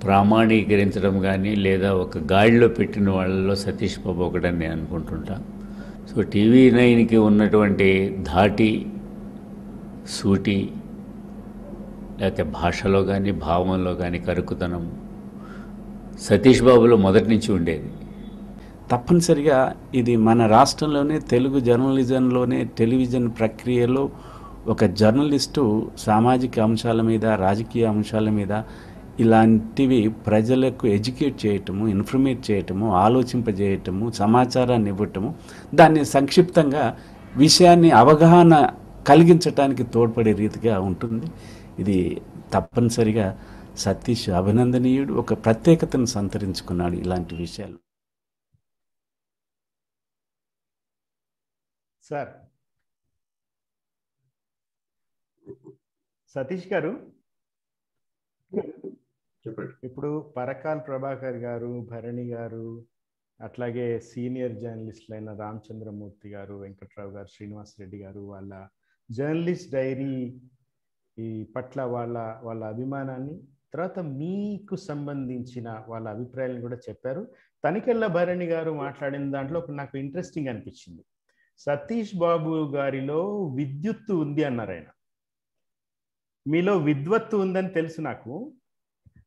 ప్రామాణీకరించడం కానీ లేదా ఒక గాడిలో పెట్టిన వాళ్ళలో సతీష్ బాబు ఒకటని నేను అనుకుంటుంటా. సో TV9కి ఉన్నటువంటి ధాటి, సూటి, లేకపోతే భాషలో కానీ భావంలో కానీ కరుకుతనం సతీష్ బాబులో మొదటి నుంచి ఉండేది. తప్పనిసరిగా ఇది మన రాష్ట్రంలోనే తెలుగు జర్నలిజంలోనే టెలివిజన్ ప్రక్రియలో ఒక జర్నలిస్టు సామాజిక అంశాల మీద, రాజకీయ అంశాల మీద ఇలాంటివి ప్రజలకు ఎడ్యుకేట్ చేయటము, ఇన్ఫర్మేట్ చేయటము, ఆలోచింపజేయటము, సమాచారాన్ని ఇవ్వటము, దాన్ని సంక్షిప్తంగా విషయాన్ని అవగాహన కలిగించటానికి తోడ్పడే రీతిగా ఉంటుంది. ఇది తప్పనిసరిగా సతీష్ అభినందనీయుడు, ఒక ప్రత్యేకతను సంతరించుకున్నాడు ఇలాంటి విషయాలు. సార్ సతీష్ గారు, చెప్పండి. ఇప్పుడు పరకాల్ ప్రభాకర్ గారు, భరణి గారు, అట్లాగే సీనియర్ జర్నలిస్టులైన రామచంద్రమూర్తి గారు, వెంకట్రావు గారు, శ్రీనివాస్ రెడ్డి గారు వాళ్ళ జర్నలిస్ట్ డైరీ ఈ పట్ల వాళ్ళ అభిమానాన్ని, తర్వాత మీకు సంబంధించిన వాళ్ళ అభిప్రాయాలను కూడా చెప్పారు. తనికెళ్ళ భరణి గారు మాట్లాడిన దాంట్లో నాకు ఇంట్రెస్టింగ్ అనిపించింది. సతీష్ బాబు గారిలో విద్యుత్తు ఉంది అన్నారు ఆయన. మీలో విద్వత్తు ఉందని తెలుసు నాకు,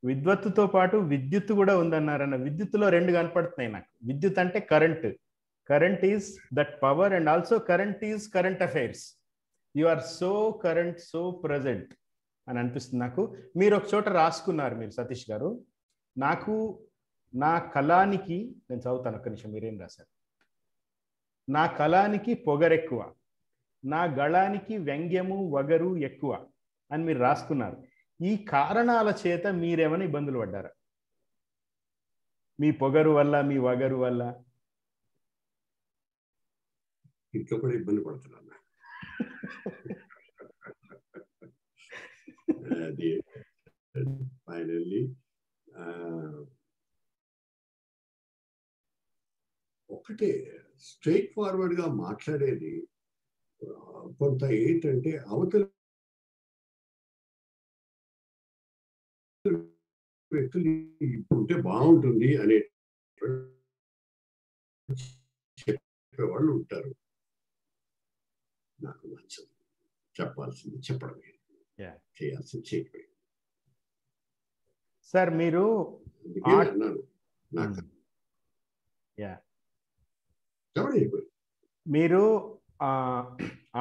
విద్వత్తుతో పాటు విద్యుత్తు కూడా ఉందన్నారన్న. విద్యుత్తులో రెండు కనపడుతున్నాయి నాకు. విద్యుత్ అంటే current, current is that power, and also current is current affairs. You are so current, so present అని అనిపిస్తుంది నాకు. మీరు ఒక చోట రాసుకున్నారు మీరు సతీష్ గారు, నాకు నా కళానికి, నేను చదువుతాను ఒక్క నిమిషం, మీరేం రాశారు, నా కళానికి పొగరెక్కువ, నా గళానికి వ్యంగ్యము వగరు ఎక్కువ అని మీరు రాసుకున్నారు. ఈ కారణాల చేత మీరేమైనా ఇబ్బందులు పడ్డారా? మీ పొగరు వల్ల, మీ వగరు వల్ల? ఇంట్లో కూడా ఇబ్బంది పడుతున్నాను. అది ఫైనల్లీ ఒకటే స్ట్రైట్ ఫార్వర్డ్ గా మాట్లాడేది కొంత ఏంటంటే అవతల వ్యక్తులు ఉంటే బాగుంటుంది అనే చెప్పేవాళ్ళు ఉంటారు. నాకు నచ్చదు. చెప్పాల్సింది చెప్పడమే, చేయాల్సింది చేయడమే. సార్ మీరు అన్నాను నాకు మీరు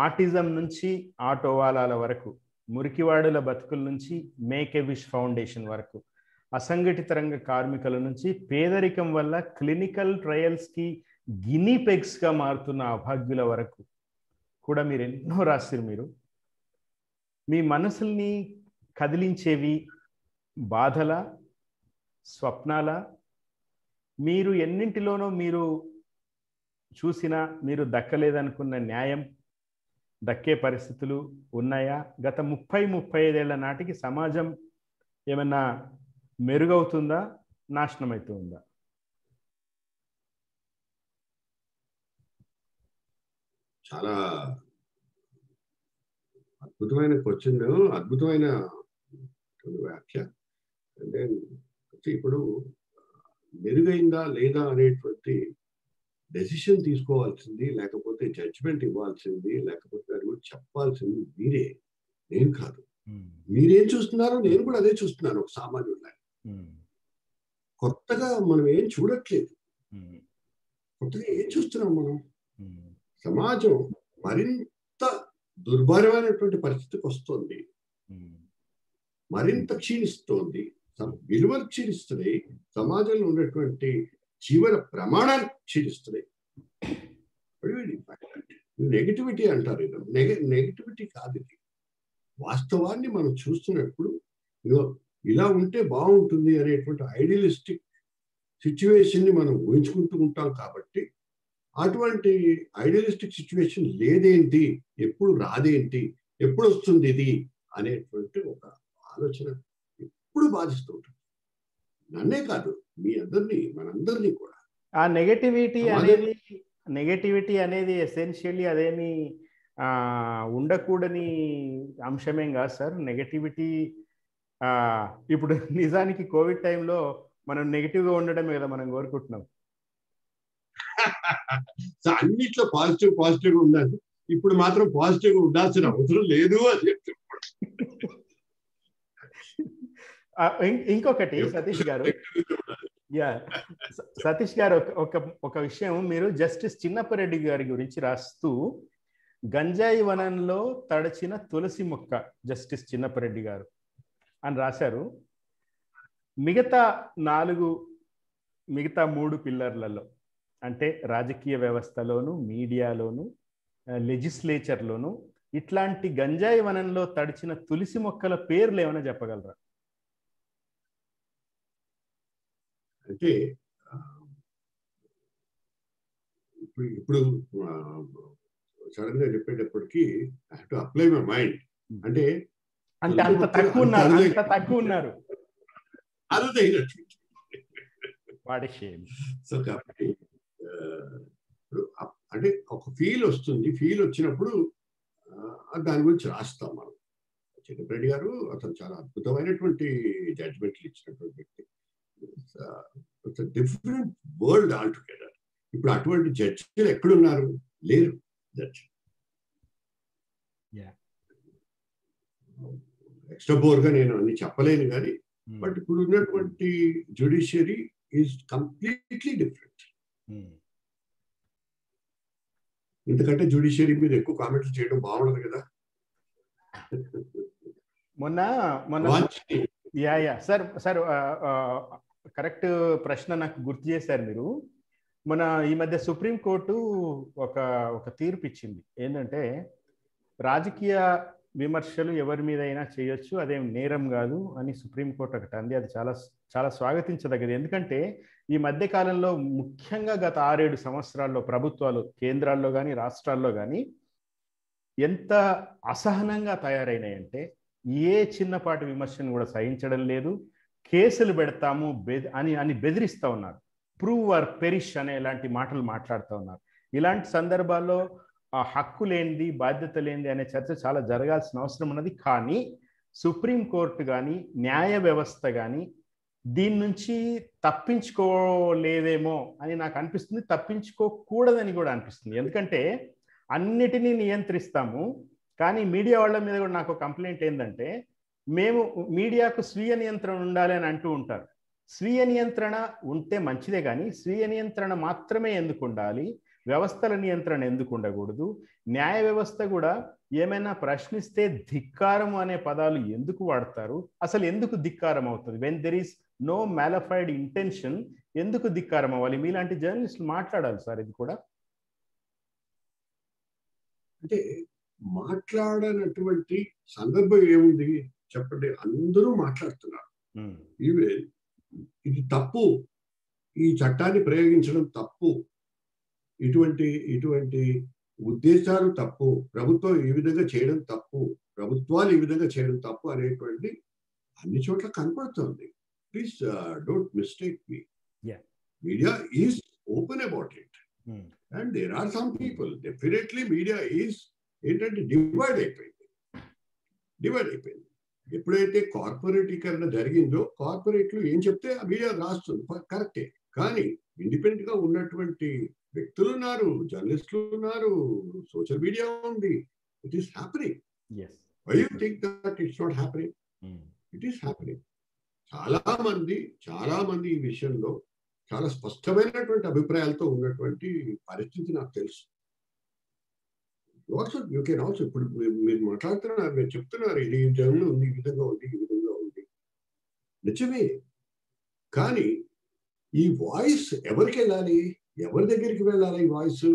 ఆటిజం నుంచి ఆటోవాలాల వరకు, మురికివాడుల బతుకుల నుంచి మేక్ ఎ విష్ ఫౌండేషన్ వరకు, అసంఘటిత రంగ కార్మికుల నుంచి పేదరికం వల్ల క్లినికల్ ట్రయల్స్కి గినీ పెగ్స్గా మారుతున్న అభాగ్యుల వరకు కూడా మీరు ఎన్నో రాశారు. మీరు మీ మనసుల్ని కదిలించేవి బాధల, స్వప్నాల, మీరు ఎన్నింటిలోనో మీరు చూసినా మీరు దక్కలేదనుకున్న న్యాయం దక్కే పరిస్థితులు ఉన్నాయా? గత 30-35 ఏళ్ల నాటికి సమాజం ఏమన్నా మెరుగవుతుందా, నాశనం అవుతుందా? చాలా అద్భుతమైన క్వశ్చన్, అద్భుతమైన వ్యాఖ్య. అంటే ఇప్పుడు మెరుగైందా లేదా అనేటువంటి డెసిషన్ తీసుకోవాల్సింది, లేకపోతే జడ్జిమెంట్ ఇవ్వాల్సింది, లేకపోతే దాని గురించి చెప్పాల్సింది మీరే, నేను కాదు. మీరేం చూస్తున్నారో నేను కూడా అదే చూస్తున్నాను. ఒక సామాన్యుడు కొత్తగా మనం ఏం చూడట్లేదు. కొత్తగా ఏం చూస్తున్నాం మనం? సమాజం మరింత దుర్భరమైనటువంటి పరిస్థితికి వస్తుంది, మరింత క్షీణిస్తోంది, విలువలు క్షీణిస్తున్నాయి, సమాజంలో ఉన్నటువంటి జీవన ప్రమాణాలు క్షీణిస్తున్నాయి. నెగటివిటీ అంటారు. నెగటివిటీ కాదు ఇది. వాస్తవాన్ని మనం చూస్తున్నప్పుడు ఇలా ఉంటే బాగుంటుంది అనేటువంటి ఐడియలిస్టిక్ సిచ్యువేషన్ ని మనం ఊహించుకుంటూ ఉంటాం. కాబట్టి అటువంటి ఐడియలిస్టిక్ సిచ్యువేషన్ లేదేంటి, ఎప్పుడు రాదేంటి, ఎప్పుడు వస్తుంది ఇది అనేటువంటి ఒక ఆలోచన ఎప్పుడు బాధిస్తూ ఉంటుంది. నన్నే కాదు, మీ అందరినీ, మనందరినీ కూడా. ఆ నెగటివిటీ అనేది ఎసెన్షియల్లీ అదేమి ఉండకూడని అంశమేం కాదు సార్. నెగటివిటీ ఇప్పుడు నిజానికి కోవిడ్ టైంలో మనం నెగిటివ్గా ఉండడమే కదా మనం కోరుకుంటున్నాం. అన్నిట్లో పాజిటివ్ ఉండాలి. ఇప్పుడు మాత్రం పాజిటివ్ గా ఉండాల్సిన అవసరం లేదు అని చెప్తున్నాడు. ఇంకొకటి సతీష్ గారు, సతీష్ గారు ఒక విషయం, మీరు జస్టిస్ చిన్నపరెడ్డి గారి గురించి రాస్తూ గంజాయి వనంలో తడచిన తులసి మొక్క జస్టిస్ చిన్నపరెడ్డి గారు అని రాశారు. మిగతా 3 పిల్లర్లలో, అంటే రాజకీయ వ్యవస్థలోను, మీడియాలోను, లెజిస్లేచర్లోను ఇట్లాంటి గంజాయి వనంలో తడిచిన తులసి మొక్కల పేర్లు ఏమైనా చెప్పగలరా? అంటే ఇప్పుడు సడన్ గా చెప్పేటప్పటికి I have to apply my mind. అంటే అంత తక్కువ ఉన్నారు. అరుదైనటువంటి. సో కాబట్టి అంటే ఒక ఫీల్ వస్తుంది, ఫీల్ వచ్చినప్పుడు దాని గురించి రాస్తాం మనం. చిన్నపరెడ్డి గారు అతను చాలా అద్భుతమైనటువంటి జడ్జ్మెంట్లు ఇచ్చినటువంటి వ్యక్తి. Different world all together. ఇప్పుడు అటువంటి జడ్జిలు ఎక్కడున్నారు? లేరు జడ్జి. ఎక్స్ట్రా బోర్గా నేను అన్ని చెప్పలేను కానీ, బట్ ఇప్పుడు ఉన్నటువంటి జ్యుడిషియరీ ఈజ్ కంప్లీట్లీ డిఫరెంట్. ఎందుకంటే జ్యుడిషియరీ మీద ఎక్కువ కామెంట్స్ చేయడం బాగుండదు కదా. సార్ కరెక్ట్ ప్రశ్న నాకు గుర్తు చేశారు మీరు. మన ఈ మధ్య సుప్రీంకోర్టు ఒక తీర్పు ఇచ్చింది. ఏంటంటే రాజకీయ విమర్శలు ఎవరి మీద అయినా చేయొచ్చు, అదేం నేరం కాదు అని సుప్రీంకోర్టు ఒకటి అంది. అది చాలా చాలా స్వాగతించదగ్గది. ఎందుకంటే ఈ మధ్య కాలంలో ముఖ్యంగా గత 6-7 సంవత్సరాల్లో ప్రభుత్వాలు కేంద్రాల్లో కానీ రాష్ట్రాల్లో కానీ ఎంత అసహనంగా తయారైనాయంటే ఏ చిన్నపాటి విమర్శను కూడా సహించడం లేదు. కేసులు పెడతాము అని బెదిరిస్తూ ఉన్నారు. ప్రూవ్ ఆర్ పెరిష్ అనే ఇలాంటి మాటలు మాట్లాడుతూ ఉన్నారు. ఇలాంటి సందర్భాల్లో ఆ హక్కు లేనిది, బాధ్యత లేనిది అనే చర్చ చాలా జరగాల్సిన అవసరం ఉన్నది. కానీ సుప్రీంకోర్టు కానీ న్యాయ వ్యవస్థ కానీ దీని నుంచి తప్పించుకోలేదేమో అని నాకు అనిపిస్తుంది. తప్పించుకోకూడదని కూడా అనిపిస్తుంది. ఎందుకంటే అన్నిటినీ నియంత్రిస్తాము, కానీ మీడియా వాళ్ళ మీద కూడా నాకు కంప్లైంట్ ఏంటంటే, మేము మీడియాకు స్వీయ నియంత్రణ ఉండాలి అని అంటూ ఉంటారు. స్వీయ నియంత్రణ ఉంటే మంచిదే, కానీ స్వీయ నియంత్రణ మాత్రమే ఎందుకు ఉండాలి? వ్యవస్థల నియంత్రణ ఎందుకు ఉండకూడదు? న్యాయ వ్యవస్థ కూడా ఏమైనా ప్రశ్నిస్తే ధిక్కారం అనే పదాలు ఎందుకు వాడతారు? అసలు ఎందుకు ధిక్కారం అవుతుంది? When there is no malafide intention ఎందుకు ధిక్కారం అవ్వాలి? మీలాంటి జర్నలిస్టులు మాట్లాడాలి సార్. ఇది కూడా అంటే మాట్లాడనటువంటి సందర్భం ఏముంది చెప్పండి? అందరూ మాట్లాడుతున్నారు. ఇది తప్పు, ఈ చట్టాన్ని ప్రయోగించడం తప్పు, ఇటువంటి ఉద్దేశాలు తప్పు, ప్రభుత్వం ఈ విధంగా చేయడం తప్పు, ప్రభుత్వాలు ఈ విధంగా చేయడం తప్పు అనేటువంటి అన్ని చోట్ల కనపడుతుంది. Please don't mistake me. Media is open about it. And there are some people, definitely media is ఏంటంటే డివైడ్ అయిపోయింది. ఎప్పుడైతే కార్పొరేటీకరణ జరిగిందో, కార్పొరేట్లు ఏం చెప్తే ఆ మీడియా రాస్తుంది, కరెక్టే. కానీ ఇండిపెండెంట్ గా ఉన్నటువంటి వ్యక్తులు ఉన్నారు, జర్నలిస్టులు ఉన్నారు, సోషల్ మీడియా ఉంది. It is happening. Why you think that it's not happening? It is happening. చాలా మంది ఈ విషయంలో చాలా స్పష్టమైనటువంటి అభిప్రాయాలతో ఉన్నటువంటి పరిస్థితి నాకు తెలుసు. ఆల్సో యూ కెన్ ఆల్సో, ఇప్పుడు మీరు మాట్లాడుతున్నారు, మీరు చెప్తున్నారు ఇది జర్నల్ ఉంది, ఈ విధంగా ఉంది, నిజమే. కానీ ఈ వాయిస్ ఎవరికి వెళ్ళాలి? ఎవరి దగ్గరికి వెళ్ళాలి ఈ వాయిస్?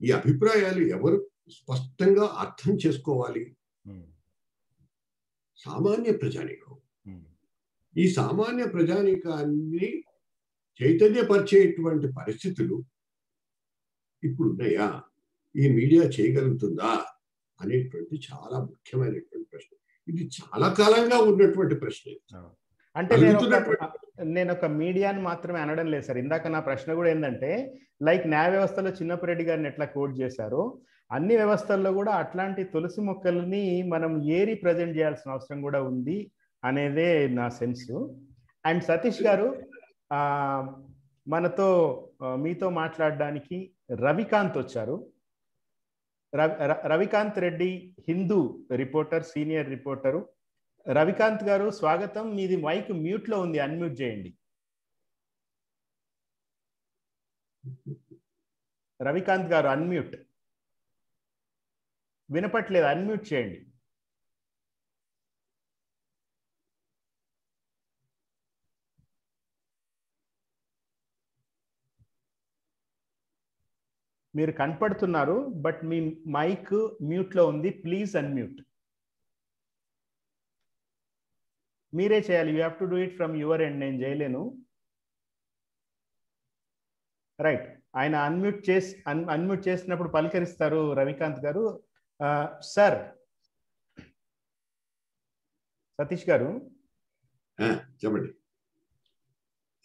ఈ అభిప్రాయాలు ఎవరు స్పష్టంగా అర్థం చేసుకోవాలి? సామాన్య ప్రజానీకం. ఈ సామాన్య ప్రజానీకాన్ని చైతన్యపరిచేటువంటి పరిస్థితులు ఇప్పుడు ఉన్నాయా? ఈ మీడియా చేయగలుగుతుందా అనేటువంటి చాలా ముఖ్యమైనటువంటి ప్రశ్న. ఇది చాలా కాలంగా ఉన్నటువంటి ప్రశ్న. అంటే నేను ఒక మీడియాని మాత్రమే అనడం లేదు సార్. ఇందాక నా ప్రశ్న కూడా ఏంటంటే, లైక్ న్యాయ వ్యవస్థలో చిన్నపరెడ్డి గారిని ఎట్లా కోట్ చేశారో, అన్ని వ్యవస్థల్లో కూడా అట్లాంటి తులసి మొక్కల్ని మనం ఏరి ప్రజెంట్ చేయాల్సిన అవసరం కూడా ఉంది అనేదే నా సెన్స్. అండ్ సతీష్ గారు, మీతో మాట్లాడడానికి రవికాంత్ వచ్చారు. Ravikanth Reddy Hindu reporter, senior reporter. Ravikanth garu స్వాగతం. మీది మైక్ మ్యూట్ లో ఉంది, అన్మ్యూట్ చేయండి. రవికాంత్ గారు అన్మ్యూట్, వినపట్లేదు, అన్మ్యూట్ చేయండి. మీరు కనపడుతున్నారు, బట్ మీ మైక్ మ్యూట్ లో ఉంది. Please unmute. మీరే చేయాలి. You have to do it from your end. నేను చేయలేను. రైట్. ఆయన అన్మ్యూట్ చేసినప్పుడు పలకరిస్తారు రవికాంత్ గారు. సార్, సతీష్ గారు, చెప్పండి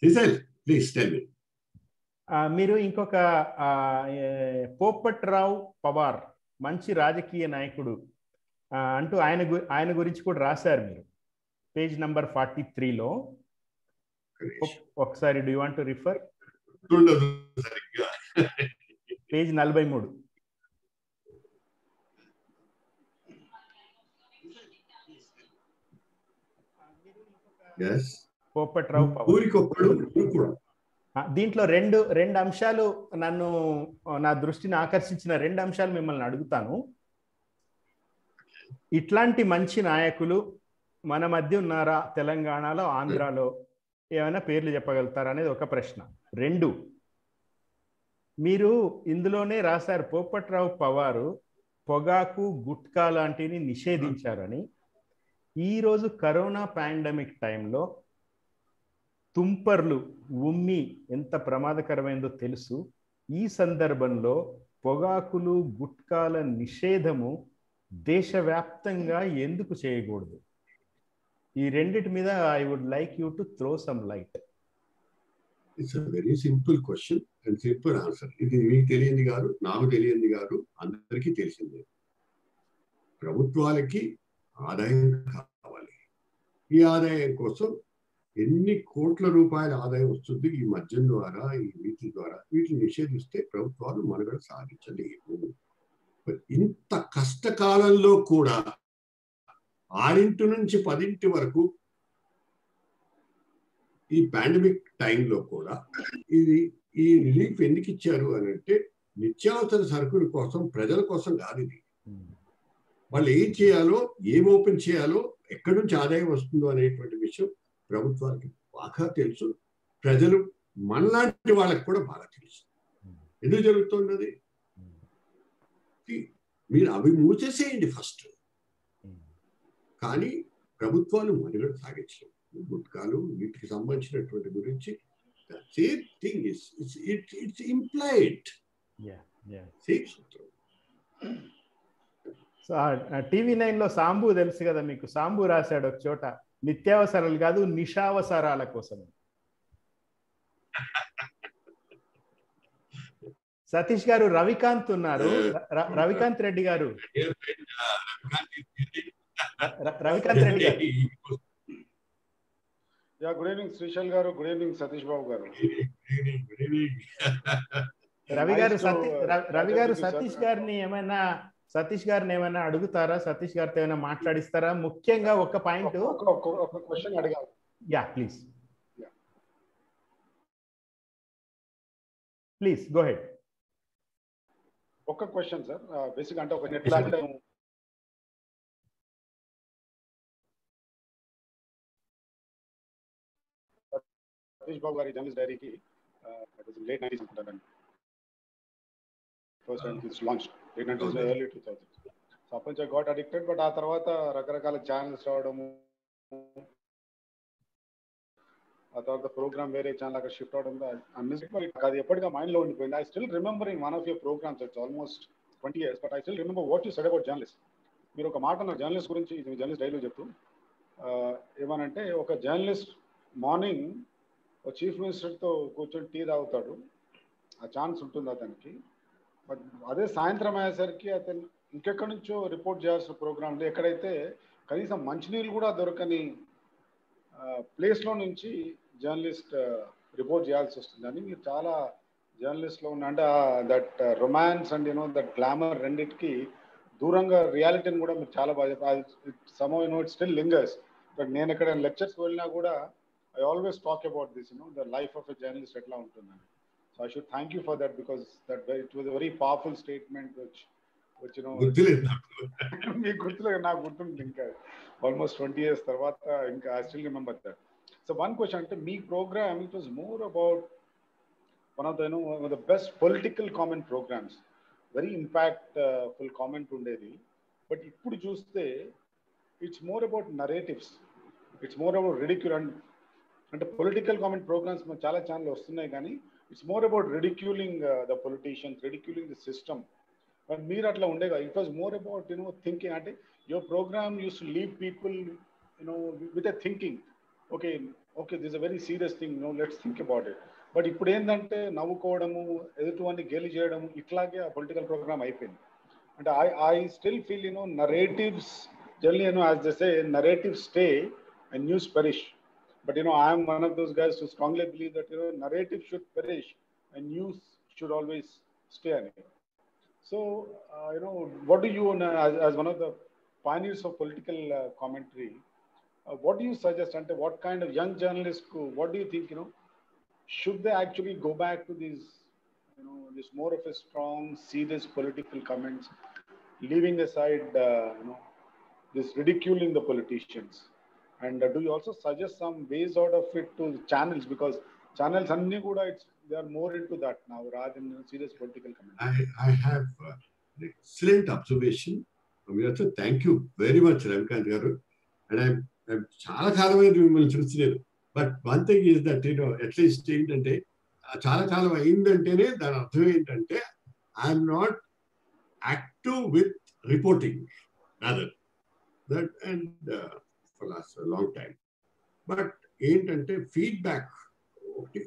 శ్రీశైల్, ప్లీజ్ టెల్ మీ. మీరు ఇంకొక పోపట్రావు పవార్ మంచి రాజకీయ నాయకుడు అంటూ ఆయన గురించి కూడా రాశారు మీరు పేజ్ నంబర్ 43లో. ఒకసారి do you want to refer? Page 43. Popatrao Pawar. దీంట్లో రెండు అంశాలు నా దృష్టిని ఆకర్షించిన 2 అంశాలు మిమ్మల్ని అడుగుతాను. ఇట్లాంటి మంచి నాయకులు మన మధ్య ఉన్నారా తెలంగాణలో, ఆంధ్రాలో? ఏమైనా పేర్లు చెప్పగలుగుతారా అనేది ఒక ప్రశ్న. 2, మీరు ఇందులోనే రాశారు పోపట్రావు పవారు పొగాకు, గుట్కా లాంటివి నిషేధించారని. ఈరోజు కరోనా పాండమిక్ టైంలో తుంపర్లు, ఉమ్మి ఎంత ప్రమాదకరమైందో తెలుసు. ఈ సందర్భంలో పొగాకులు, గుట్కాల నిషేధము దేశవ్యాప్తంగా ఎందుకు చేయకూడదు? ఈ రెండిటి మీద I would like you to throw some light. It's a very simple question and simple answer. ఇది మీకు తెలియంది కాదు, నాకు తెలియంది కాదు, అందరికీ తెలిసిందే. ప్రభుత్వాలకి ఆదాయం కావాలి. ఈ ఆదాయం కోసం ఎన్ని కోట్ల రూపాయల ఆదాయం వస్తుంది ఈ మద్యం ద్వారా, ఈ వీటి ద్వారా. వీటిని నిషేధిస్తే ప్రభుత్వాలు మనుగడ సాధించలేవు. ఇంత కష్టకాలంలో కూడా 6 నుంచి 10 వరకు ఈ పాండమిక్ టైంలో కూడా ఈ రిలీఫ్ ఎందుకు ఇచ్చారు అని అంటే నిత్యావసర సరుకుల కోసం, ప్రజల కోసం కాదు. ఇది వాళ్ళు ఏం చేయాలో, ఏం ఓపెన్ చేయాలో, ఎక్కడి నుంచి ఆదాయం వస్తుందో అనేటువంటి విషయం ప్రభుత్వానికి బాగా తెలుసు. ప్రజలు మనలాంటి వాళ్ళకి కూడా బాగా తెలుసు. ఎందుకు జరుగుతున్నది? మీరు అవి మూసేసేయండి ఫస్ట్, కానీ ప్రభుత్వాలు మనుగడ సాగించలేవు. గుట్కాలు వీటికి సంబంధించినటువంటి గురించి same thing it's implied. Same సూత్రం. టీవీ 9లో సాంబు తెలుసు కదా మీకు. సాంబు రాశాడు ఒక చోట, నిత్యావసరాలు కాదు నిషావసరాల కోసం. సతీష్ గారు, రవికాంత్ ఉన్నారు. రవికాంత్ రెడ్డి గారు, రవికాంత్ రెడ్డి గారు. గుడ్ ఈవినింగ్ శ్రీశైల్ గారు. గుడ్ ఈవినింగ్ సతీష్ బాబు గారు. రవి గారు సతీష్ గారిని ఏమైనా అడుగుతారా? సతీష్ గారితో ఏమైనా మాట్లాడిస్తారా? ముఖ్యంగా ఒక పాయింట్, ఒక క్వశ్చన్ అడగాలి. Yeah please go head. ఒక క్వశ్చన్ సార్. బేసిక్ అంటే ఒక ఎట్లా అంటే సతీష్ బాబు గారి జర్నలిస్ట్ డైరీకి లేట్ 90s అనుకుంటానండి. First time it's launch late 90s, early 2000s. So అప్పటి నుంచి గాట్ అడిక్టెడ్. బట్ ఆ తర్వాత రకరకాల ఛానల్స్ రావడము, ఆ తర్వాత ప్రోగ్రామ్ వేరే ఛానల్ అక్కడ షిఫ్ట్ అవడం, అది ఎప్పటిగా మైండ్ లో ఉండిపోయింది. I still remembering one of your programmes. It's almost 20 years, but I still remember what you said about journalist. మీరు ఒక మాట అన్నారు జర్నలిస్ట్ గురించి, ఇది జర్నలిస్ట్ డైరీలో చెప్తూ ఏమనంటే, ఒక జర్నలిస్ట్ మార్నింగ్ ఒక చీఫ్ మినిస్టర్తో కూర్చొని టీ తాగుతాడు, ఆ ఛాన్స్ ఉంటుంది అతనికి. బట్ అదే సాయంత్రం అయ్యేసరికి అతను ఇంకెక్కడి నుంచో రిపోర్ట్ చేయాల్సిన ప్రోగ్రాంలు, ఎక్కడైతే కనీసం మంచినీళ్ళు కూడా దొరకని ప్లేస్లో నుంచి జర్నలిస్ట్ రిపోర్ట్ చేయాల్సి వస్తుందని మీరు చాలా జర్నలిస్ట్లో ఉన్న అంటే that romance and that glamour రెండింటికి దూరంగా రియాలిటీని కూడా మీరు చాలా బాగా చెప్పారు. Some it still lingers. But నేను ఎక్కడ లెక్చర్స్ వెళ్ళినా కూడా I always talk about this, the life of a journalist etla untundani. So I should thank you for that, because it was a very powerful statement which me gurtule na gurtundi inka almost 20 years tarvata inka I still remember that. So one question ante me program, it was more about one of the one of the best political comment programs, very impactful comment undedi. But ippudu chuste it's more about narratives, it's more about ridicule అంటే political comment programs మన చాలా channel వస్తున్నాయి, కానీ it's more about ridiculing the politicians, ridiculing the system. But మీరు అట్లా ఉండేగా, it was more about thinking. అంటే your program used to leave people with a thinking. Okay this is a very serious thing, no let's think about it. But ఇప్పుడు ఏంటంటే నవ్వుకోవడము, ఎదుటివాన్ని గేలి చేయడము, ఇట్లాగే ఆ పొలిటికల్ ప్రోగ్రామ్ అయిపోయింది. అంటే I still feel, narratives, generally, as they say, narratives stay and news perish. But, I am one of those guys who strongly believe that, narrative should perish and news should always stay. So, what do you, as one of the pioneers of political commentary, what do you suggest? And what kind of young journalists, what do you think, should they actually go back to these, this more of a strong, serious political comments, leaving aside, this ridiculing the politicians? And do you also suggest some ways out of it to channels? Because channels, they are more into that now rather than serious political comments. I have an excellent observation. Thank you very much, Ravikant garu. And I'm చాలా కాలమైంది మిమ్మల్ని చూసినాను. But one thing is that at least ఏంటంటే చాలా కాలం అయిందంటేనే దాని అర్థం ఏంటంటే I'm not active with reporting rather that and for last long time. But ఏంటంటే feedback ఒకటి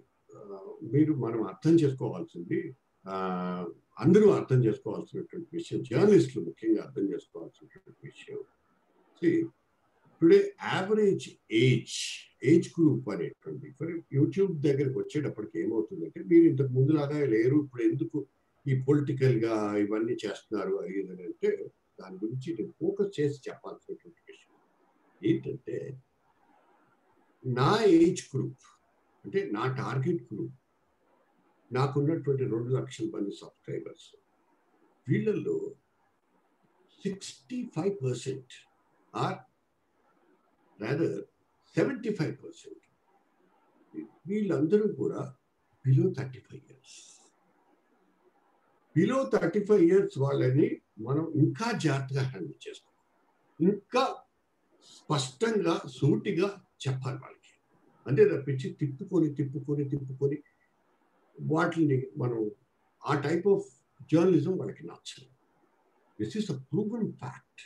మనం అర్థం చేసుకోవాల్సింది, అందరూ అర్థం చేసుకోవాల్సినటువంటి విషయం, జర్నలిస్టులు ముఖ్యంగా అర్థం చేసుకోవాల్సినటువంటి విషయం. టుడే యావరేజ్ ఏజ్ గ్రూప్ అనేటువంటి యూట్యూబ్ దగ్గరకు వచ్చేటప్పటికి ఏమవుతుందంటే, మీరు ఇంతకు ముందులాగా లేరు, ఇప్పుడు ఎందుకు ఈ పొలిటికల్ గా ఇవన్నీ చేస్తున్నారు అని అంటే దాని గురించి నేను ఫోకస్ చేసి చెప్పాల్సినటువంటి విషయం ఏంటంటే, నా ఏజ్ గ్రూప్ అంటే నా టార్గెట్ గ్రూప్, నాకున్నటువంటి 2 లక్షల మంది సబ్స్క్రైబర్స్, వీళ్ళల్లో 65% ఆర్ rather 75% వీళ్ళందరూ కూడా బిలో 35 years. బిలో 35 years వాళ్ళని మనం ఇంకా జాగ్రత్తగా హ్యాండిల్ చేసుకోవాలి, ఇంకా స్పష్టంగా సూటిగా చెప్పాలి వాళ్ళకి. అంటే తప్పించి తిప్పుకొని వాటిని మనం ఆ టైప్ ఆఫ్ జర్నలిజం వాళ్ళకి నచ్చదు. This is a proven fact.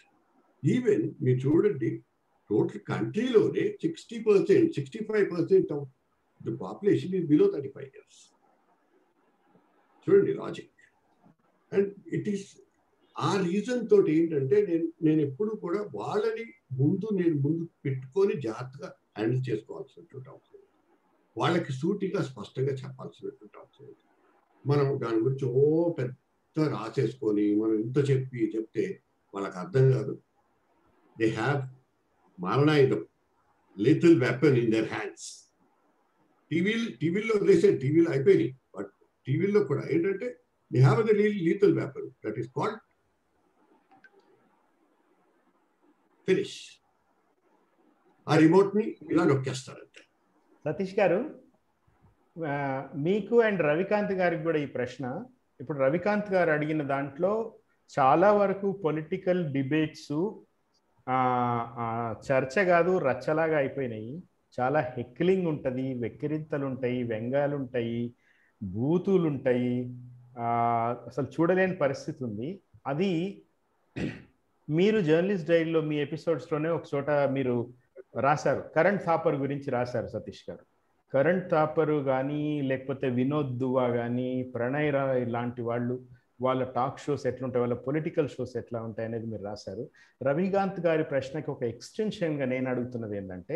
Even మీరు చూడండి, టోటల్ కంట్రీలోనే 60%, 65% of the population is below 35 years. చూడండి లాజిక్. అండ్ ఇట్ ఈస్ ఆ రీజన్ తోటి ఏంటంటే నేను ఎప్పుడు కూడా వాళ్ళని ముందు పెట్టుకొని జాగ్రత్తగా హ్యాండిల్ చేసుకోవాల్సినటువంటి అవసరం, వాళ్ళకి సూటిగా స్పష్టంగా చెప్పాల్సినటువంటి అవసరం. మనం దాని గురించి పెద్ద రాసేసుకొని మనం ఇంత చెప్తే వాళ్ళకి అర్థం కాదు. దే హ్యావ్ మారణాయుధం, little weapon in their hands. టీవీలో టీవీలో అయిపోయినాయి, బట్ టీవీలో కూడా ఏంటంటే they have the little weapon that is called finish. ఆ రిమోట్ ని ఇలా నొక్కేస్తారంటే. సతీష్ గారు, మీకు అండ్ రవికాంత్ గారికి కూడా ఈ ప్రశ్న. ఇప్పుడు రవికాంత్ గారు అడిగిన దాంట్లో చాలా వరకు పొలిటికల్ డిబేట్స్ చర్చ కాదు రచ్చలాగా అయిపోయినాయి. చాలా హెక్లింగ్ ఉంటుంది, వెక్కిరింతలు ఉంటాయి, వ్యంగాలు ఉంటాయి, బూతులు ఉంటాయి, అసలు చూడలేని పరిస్థితి ఉంది. అది మీరు జర్నలిస్ట్ డైరీలో మీ ఎపిసోడ్స్లోనే ఒక చోట మీరు రాశారు, కరణ్ థాపర్ గురించి రాశారు సతీష్ గారు. కరణ్ థాపర్ కానీ లేకపోతే వినోద్ దువా కానీ, ప్రణయ్ రాయ్ లాంటి వాళ్ళ టాక్ షోస్ ఎట్లుంటాయి, వాళ్ళ పొలిటికల్ షోస్ ఎట్లా ఉంటాయి అనేది మీరు రాశారు. రవికాంత్ గారి ప్రశ్నకి ఒక ఎక్స్టెన్షన్గా నేను అడుగుతున్నది ఏంటంటే,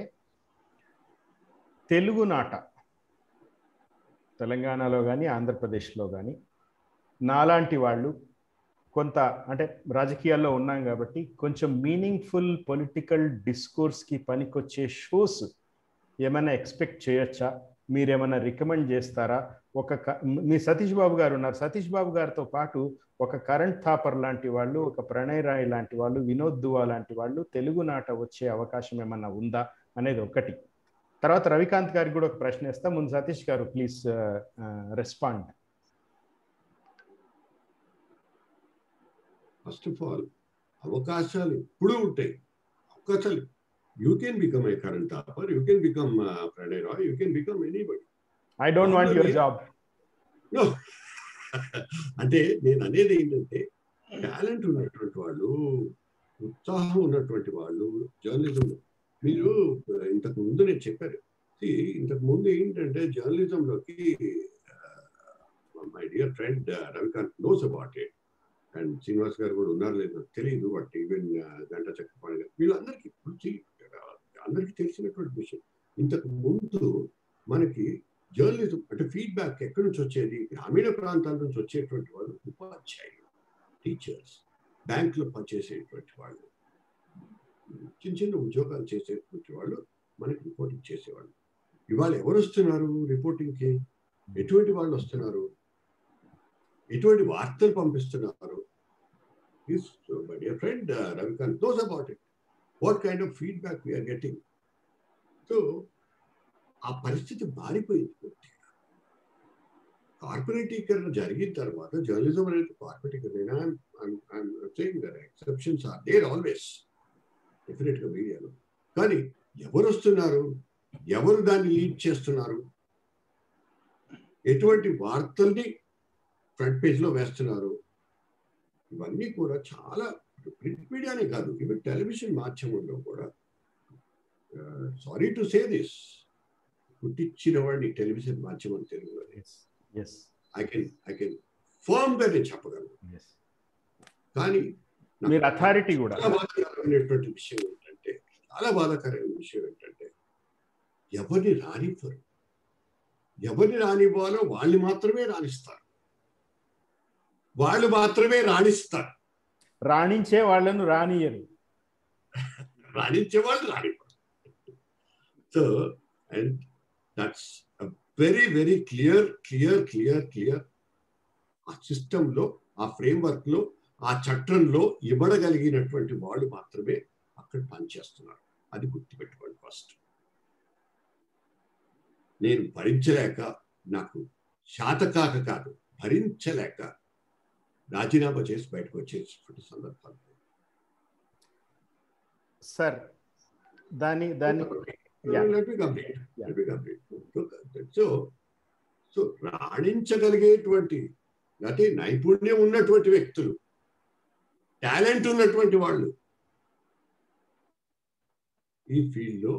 తెలుగునాట తెలంగాణలో కానీ ఆంధ్రప్రదేశ్లో కానీ నాలాంటి వాళ్ళు కొంత, అంటే రాజకీయాల్లో ఉన్నాం కాబట్టి కొంచెం మీనింగ్ఫుల్ పొలిటికల్ డిస్కోర్స్కి పనికొచ్చే షోస్ ఏమైనా ఎక్స్పెక్ట్ చేయొచ్చా? మీరేమైనా రికమెండ్ చేస్తారా? మీ సతీష్ బాబు గారు ఉన్నారు, సతీష్ బాబు గారితో పాటు ఒక కరణ్ థాపర్ లాంటి వాళ్ళు, ఒక ప్రణయ్ రాయ్ లాంటి వాళ్ళు, వినోద్ దువా లాంటి వాళ్ళు తెలుగునాట వచ్చే అవకాశం ఏమన్నా ఉందా అనేది ఒకటి. తర్వాత రవికాంత్ గారికి కూడా ఒక ప్రశ్న ఇస్తా. ముందు Satish garu please respond. First of all అవకాశాలు ఎప్పుడూ ఉంటాయి. అవకాశాలు, you can become a Karan Thapar, you can become Pranay Roy, you can become anybody. I don't want your job. No, అంటే నేను అనేది ఏంటంటే, టాలెంట్ ఉన్నటువంటి వాళ్ళు, ఉత్సాహం ఉన్నటువంటి వాళ్ళు జర్నలిజం మీరు ఇంతకు ముందు నేను చెప్పారు, ఇంతకు ముందు ఏంటంటే జర్నలిజంలోకి my dear friend Ravikanth knows about it, and Srinivas గారు కూడా ఉన్నారు లేదు నాకు తెలియదు, బట్ ఈవెన్ గంట చక్రపాణి గారు వీళ్ళందరికీ అందరికీ తెలిసినటువంటి విషయం. ఇంతకు ముందు మనకి జర్నలిజం అంటే ఫీడ్బ్యాక్ ఎక్కడి నుంచి వచ్చేది, గ్రామీణ ప్రాంతాల నుంచి వచ్చేటువంటి వాళ్ళు ఉపాధ్యాయులు, టీచర్స్, బ్యాంకులో పనిచేసేటువంటి వాళ్ళు, చిన్న చిన్న ఉద్యోగాలు చేసేటువంటి వాళ్ళు మనకి రిపోర్టింగ్ చేసేవాళ్ళు. ఇవాళ ఎవరు వస్తున్నారు రిపోర్టింగ్కి, ఎటువంటి వాళ్ళు వస్తున్నారు, ఎటువంటి వార్తలు పంపిస్తున్నారు? My dear friend Ravikanth knows about it. What kind of feedback we are getting. So ఆ పరిస్థితి మారిపోయింది పూర్తిగా. కార్పొరేటీకరణ జరిగిన తర్వాత జర్నలిజం అనేది కార్పొరేటీకరణ, ఎక్సెప్షన్స్ ఆర్ దేర్ ఆల్వేస్ డెఫినెట్గా మీడియాలో. కానీ ఎవరు వస్తున్నారు, ఎవరు దాన్ని లీడ్ చేస్తున్నారు, ఎటువంటి వార్తల్ని ఫ్రంట్ పేజ్లో వేస్తున్నారు, ఇవన్నీ కూడా చాలా ప్రింట్ మీడియానే కాదు, ఈవెన్ టెలివిజన్ మాధ్యమంలో కూడా సారీ టు సే దిస్, పుట్టించిన వాడిని టెలివిజన్ మాధ్యమం తెలుగులో ఐ కెన్ ఫర్మ్ గా నేను చెప్పగలను. కానీ మీరు అథారిటీ కూడా బాధాకరమైనటువంటి విషయం ఏంటంటే, చాలా బాధాకరమైన విషయం ఏంటంటే ఎవరిని రానివ్వరు, ఎవరిని రానివ్వాలో వాళ్ళు మాత్రమే రాణిస్తారు, వాళ్ళు మాత్రమే రాణిస్తారు, రాణించే వాళ్ళను రానియరు, రాణించే వాళ్ళు రానివ్వరు. So and that's very very clear ఆ సిస్టంలో, ఆ ఫ్రేమ్వర్క్ లో, ఆ చట్టంలో ఇవ్వడగలిగినటువంటి వాళ్ళు మాత్రమే అక్కడ పనిచేస్తున్నారు. అది గుర్తుపెట్టుకోండి. ఫస్ట్ నేను భరించలేక, నాకు శాతకాక కాదు, భరించలేక రాజీనామా చేసి బయటకు వచ్చేటువంటి సందర్భాలు సార్. దాన్ని సో రాణించగలిగేటువంటి, అంటే నైపుణ్యం ఉన్నటువంటి వ్యక్తులు, టాలెంట్ ఉన్నటువంటి వాళ్ళు ఈ ఫీల్డ్లో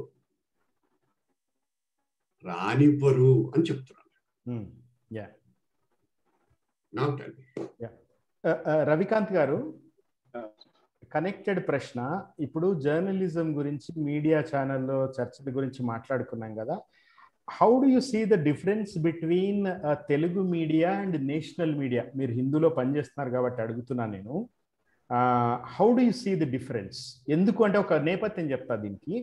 రానివ్వరు అని చెప్తున్నాను. రవికాంత్ గారు, కనెక్టెడ్ ప్రశ్న. ఇప్పుడు జర్నలిజం గురించి, మీడియా ఛానల్లో చర్చల గురించి మాట్లాడుకున్నాం కదా. How do you see the difference between Telugu media and national media? మీరు హిందూలో పనిచేస్తున్నారు కాబట్టి అడుగుతున్నాను నేను. How do you see the difference? ఎందుకు అంటే ఒక నేపథ్యం చెప్తా దీనికి.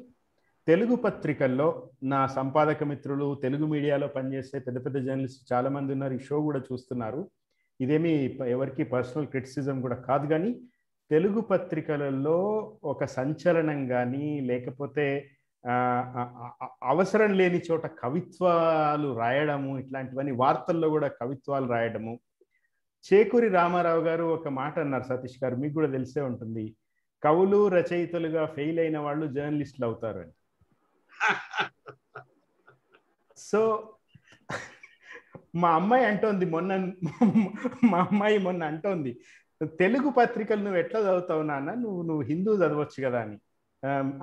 తెలుగు పత్రికల్లో నా సంపాదక మిత్రులు, తెలుగు మీడియాలో పనిచేసే పెద్ద పెద్ద జర్నలిస్ట్ చాలా మంది ఉన్నారు, ఈ షో కూడా చూస్తున్నారు. ఇదేమి ఎవరికి పర్సనల్ క్రిటిసిజం కూడా కాదు, కానీ తెలుగు పత్రికలలో ఒక సంచలనం కానీ, లేకపోతే అవసరం లేని చోట కవిత్వాలు రాయడము, ఇట్లాంటివన్నీ, వార్తల్లో కూడా కవిత్వాలు రాయడము. చేకూరి రామారావు గారు ఒక మాట అన్నారు, సతీష్ గారు మీకు కూడా తెలిసే ఉంటుంది, కవులు రచయితలుగా ఫెయిల్ అయిన వాళ్ళు జర్నలిస్టులు అవుతారు అని. సో మా అమ్మాయి మొన్న అంటోంది, తెలుగు పత్రికలు నువ్వు ఎట్లా చదువుతావు నాన్న, నువ్వు హిందూ చదవచ్చు కదా అని.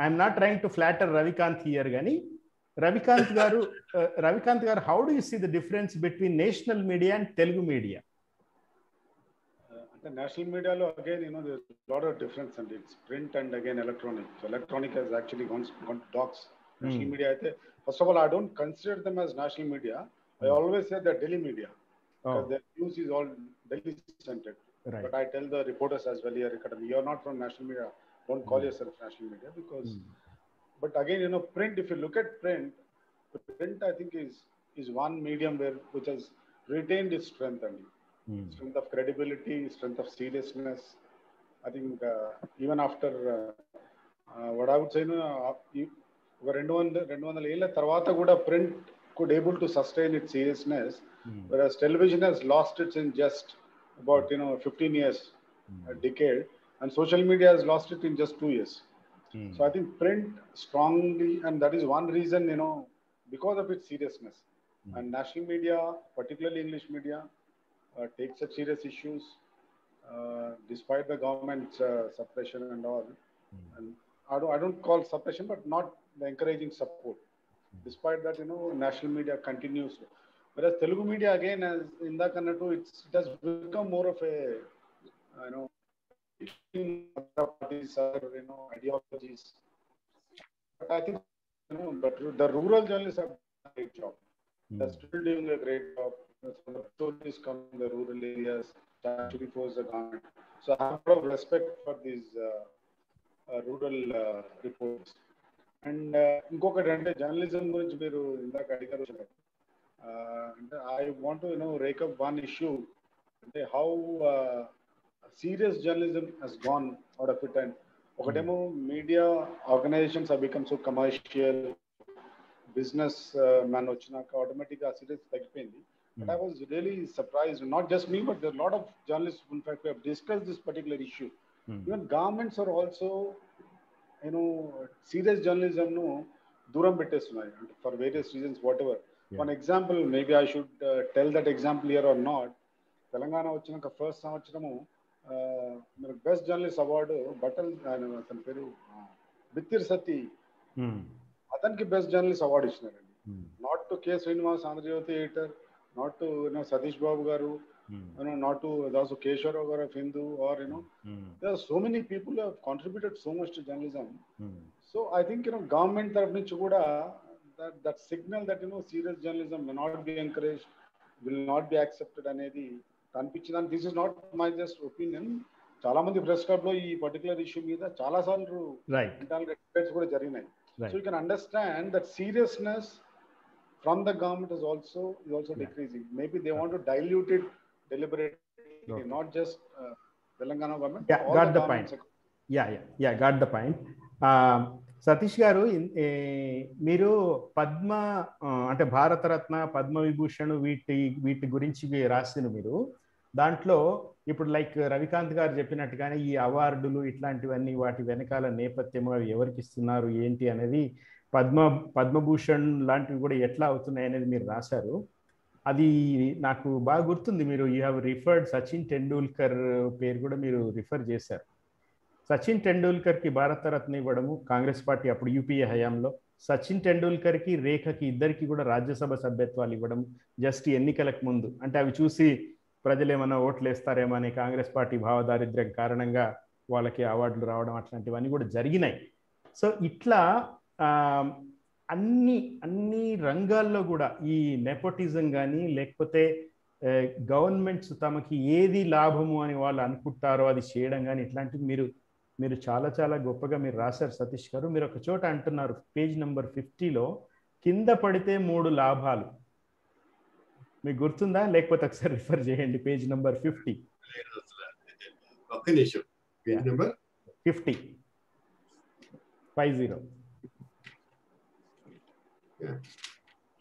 I'm not trying to flatter Ravikanth here, కానీ Ravikanth garu how do you see the difference between national media and Telugu media? అంటే నేషనల్ మీడియాలో again there's a lot of difference, and it's print and again electronic. So electronic has actually gone to dogs. National media, first of all, I don't consider them as national media. I always say they're Delhi media, because their news is all Delhi centered. Right. But I tell the reporters as well here, you're not from national media, don't call yourself national media, because but again, print, if you look at print I think is one medium which has retained its strength, and strength of credibility, strength of seriousness. I think even after what I would say, 200 ఏళ్ల తర్వాత కూడా print could able to sustain its seriousness, whereas television has lost it in just about 15 years, a decade, and social media has lost it in just 2 years. So I think print strongly, and that is one reason, because of its seriousness. And national media, particularly English media, takes such serious issues despite the government's suppression and all. And I don't call suppression, but not the encouraging support. Despite that, national media continues. Whereas Telugu media, again, as Indaka Annattu, it has become more of a, parties or, ideologies. But I think, but the rural journalists have done a great job. They're still doing a great job. Some stories come in the rural areas, actually force the government. So I have a lot of respect for these rural reports. And ఇంకొకటి అంటే journalism గురించి మీరు ఇందాక అడిగారు అంటే I want to rake up one issue అంటే how serious journalism has gone out of it. And ఒకటేమో media organizations have become so commercial, business man వచ్చినాక ఆటోమేటిక్గా సీరియస్ తగ్గిపోయింది. But I was really surprised, not just me, but there are a lot of journalists, in fact, who have discussed this particular issue. Even governments are also, serious journalism దూరం పెట్టేస్తున్నాయి for various reasons, whatever. One example, maybe I should tell that example here or not. Telangana వచ్చినాక first సంవత్సరము best journalist award అతని పేరు బిత్తిర్ సత్తి, అతనికి best journalist award ఇచ్చినారండి. Not to K Srinivas, Andhra Jyothi editor, not to Satish Babu garu, not to also Keshwarav garu of Hindu, or there are so many people who have contributed so much to journalism. So I think government taraf nunchi kuda that signal that serious journalism may not be encouraged, will not be accepted anedi kanpichindi. And this is not my just opinion. చాలా మంది press club లో ఈ particular issue మీద చాలా సార్లు internal debates కూడా జరిగినాయి. So you can understand that seriousness from the government is also decreasing. Maybe they want to dilute it deliberately, not just Telangana government. Yeah, got the point. Yeah, got the point. Satish గారు, మీరు పద్మ అంటే భారతరత్న, పద్మవిభూషణ్ వీటి గురించి రాసిన మీరు దాంట్లో ఇప్పుడు like Ravikanth గారు చెప్పినట్టుగానే ఈ అవార్డులు ఇట్లాంటివన్నీ వాటి వెనకాల నేపథ్యం, అవి ఎవరికి ఇస్తున్నారు ఏంటి అనేది, పద్మభూషణ్ లాంటివి కూడా ఎట్లా అవుతున్నాయి అనేది మీరు రాశారు. అది నాకు బాగా గుర్తుంది. మీరు you have referred Sachin Tendulkar పేరు కూడా మీరు రిఫర్ చేశారు. సచిన్ టెండూల్కర్కి భారతరత్న ఇవ్వడము కాంగ్రెస్ పార్టీ అప్పుడు యూపీఏ హయాంలో, సచిన్ టెండూల్కర్కి రేఖకి ఇద్దరికి కూడా రాజ్యసభ సభ్యత్వాలు ఇవ్వడం జస్ట్ ఎన్నికలకు ముందు. అంటే అవి చూసి ప్రజలు ఏమైనా ఓట్లు వేస్తారేమో అనే కాంగ్రెస్ పార్టీ భావదారిద్ర్యం కారణంగా వాళ్ళకి అవార్డులు రావడం అట్లాంటివన్నీ కూడా జరిగినాయి. సో ఇట్లా అన్ని రంగాల్లో కూడా ఈ నెపోటిజం కానీ లేకపోతే గవర్నమెంట్స్ తమకి ఏది లాభము అని వాళ్ళు అనుకుంటారో అది చేయడం కానీ ఇట్లాంటివి మీరు చాలా చాలా గొప్పగా మీరు రాశారు సతీష్ గారు. మీరు ఒక చోట అంటున్నారు పేజ్ నెంబర్ 50లో, కింద పడితే 3 లాభాలు. మీకు గుర్తుందా? లేకపోతే ఒకసారి రిఫర్ చేయండి పేజ్ నెంబర్ 50. Page number 50.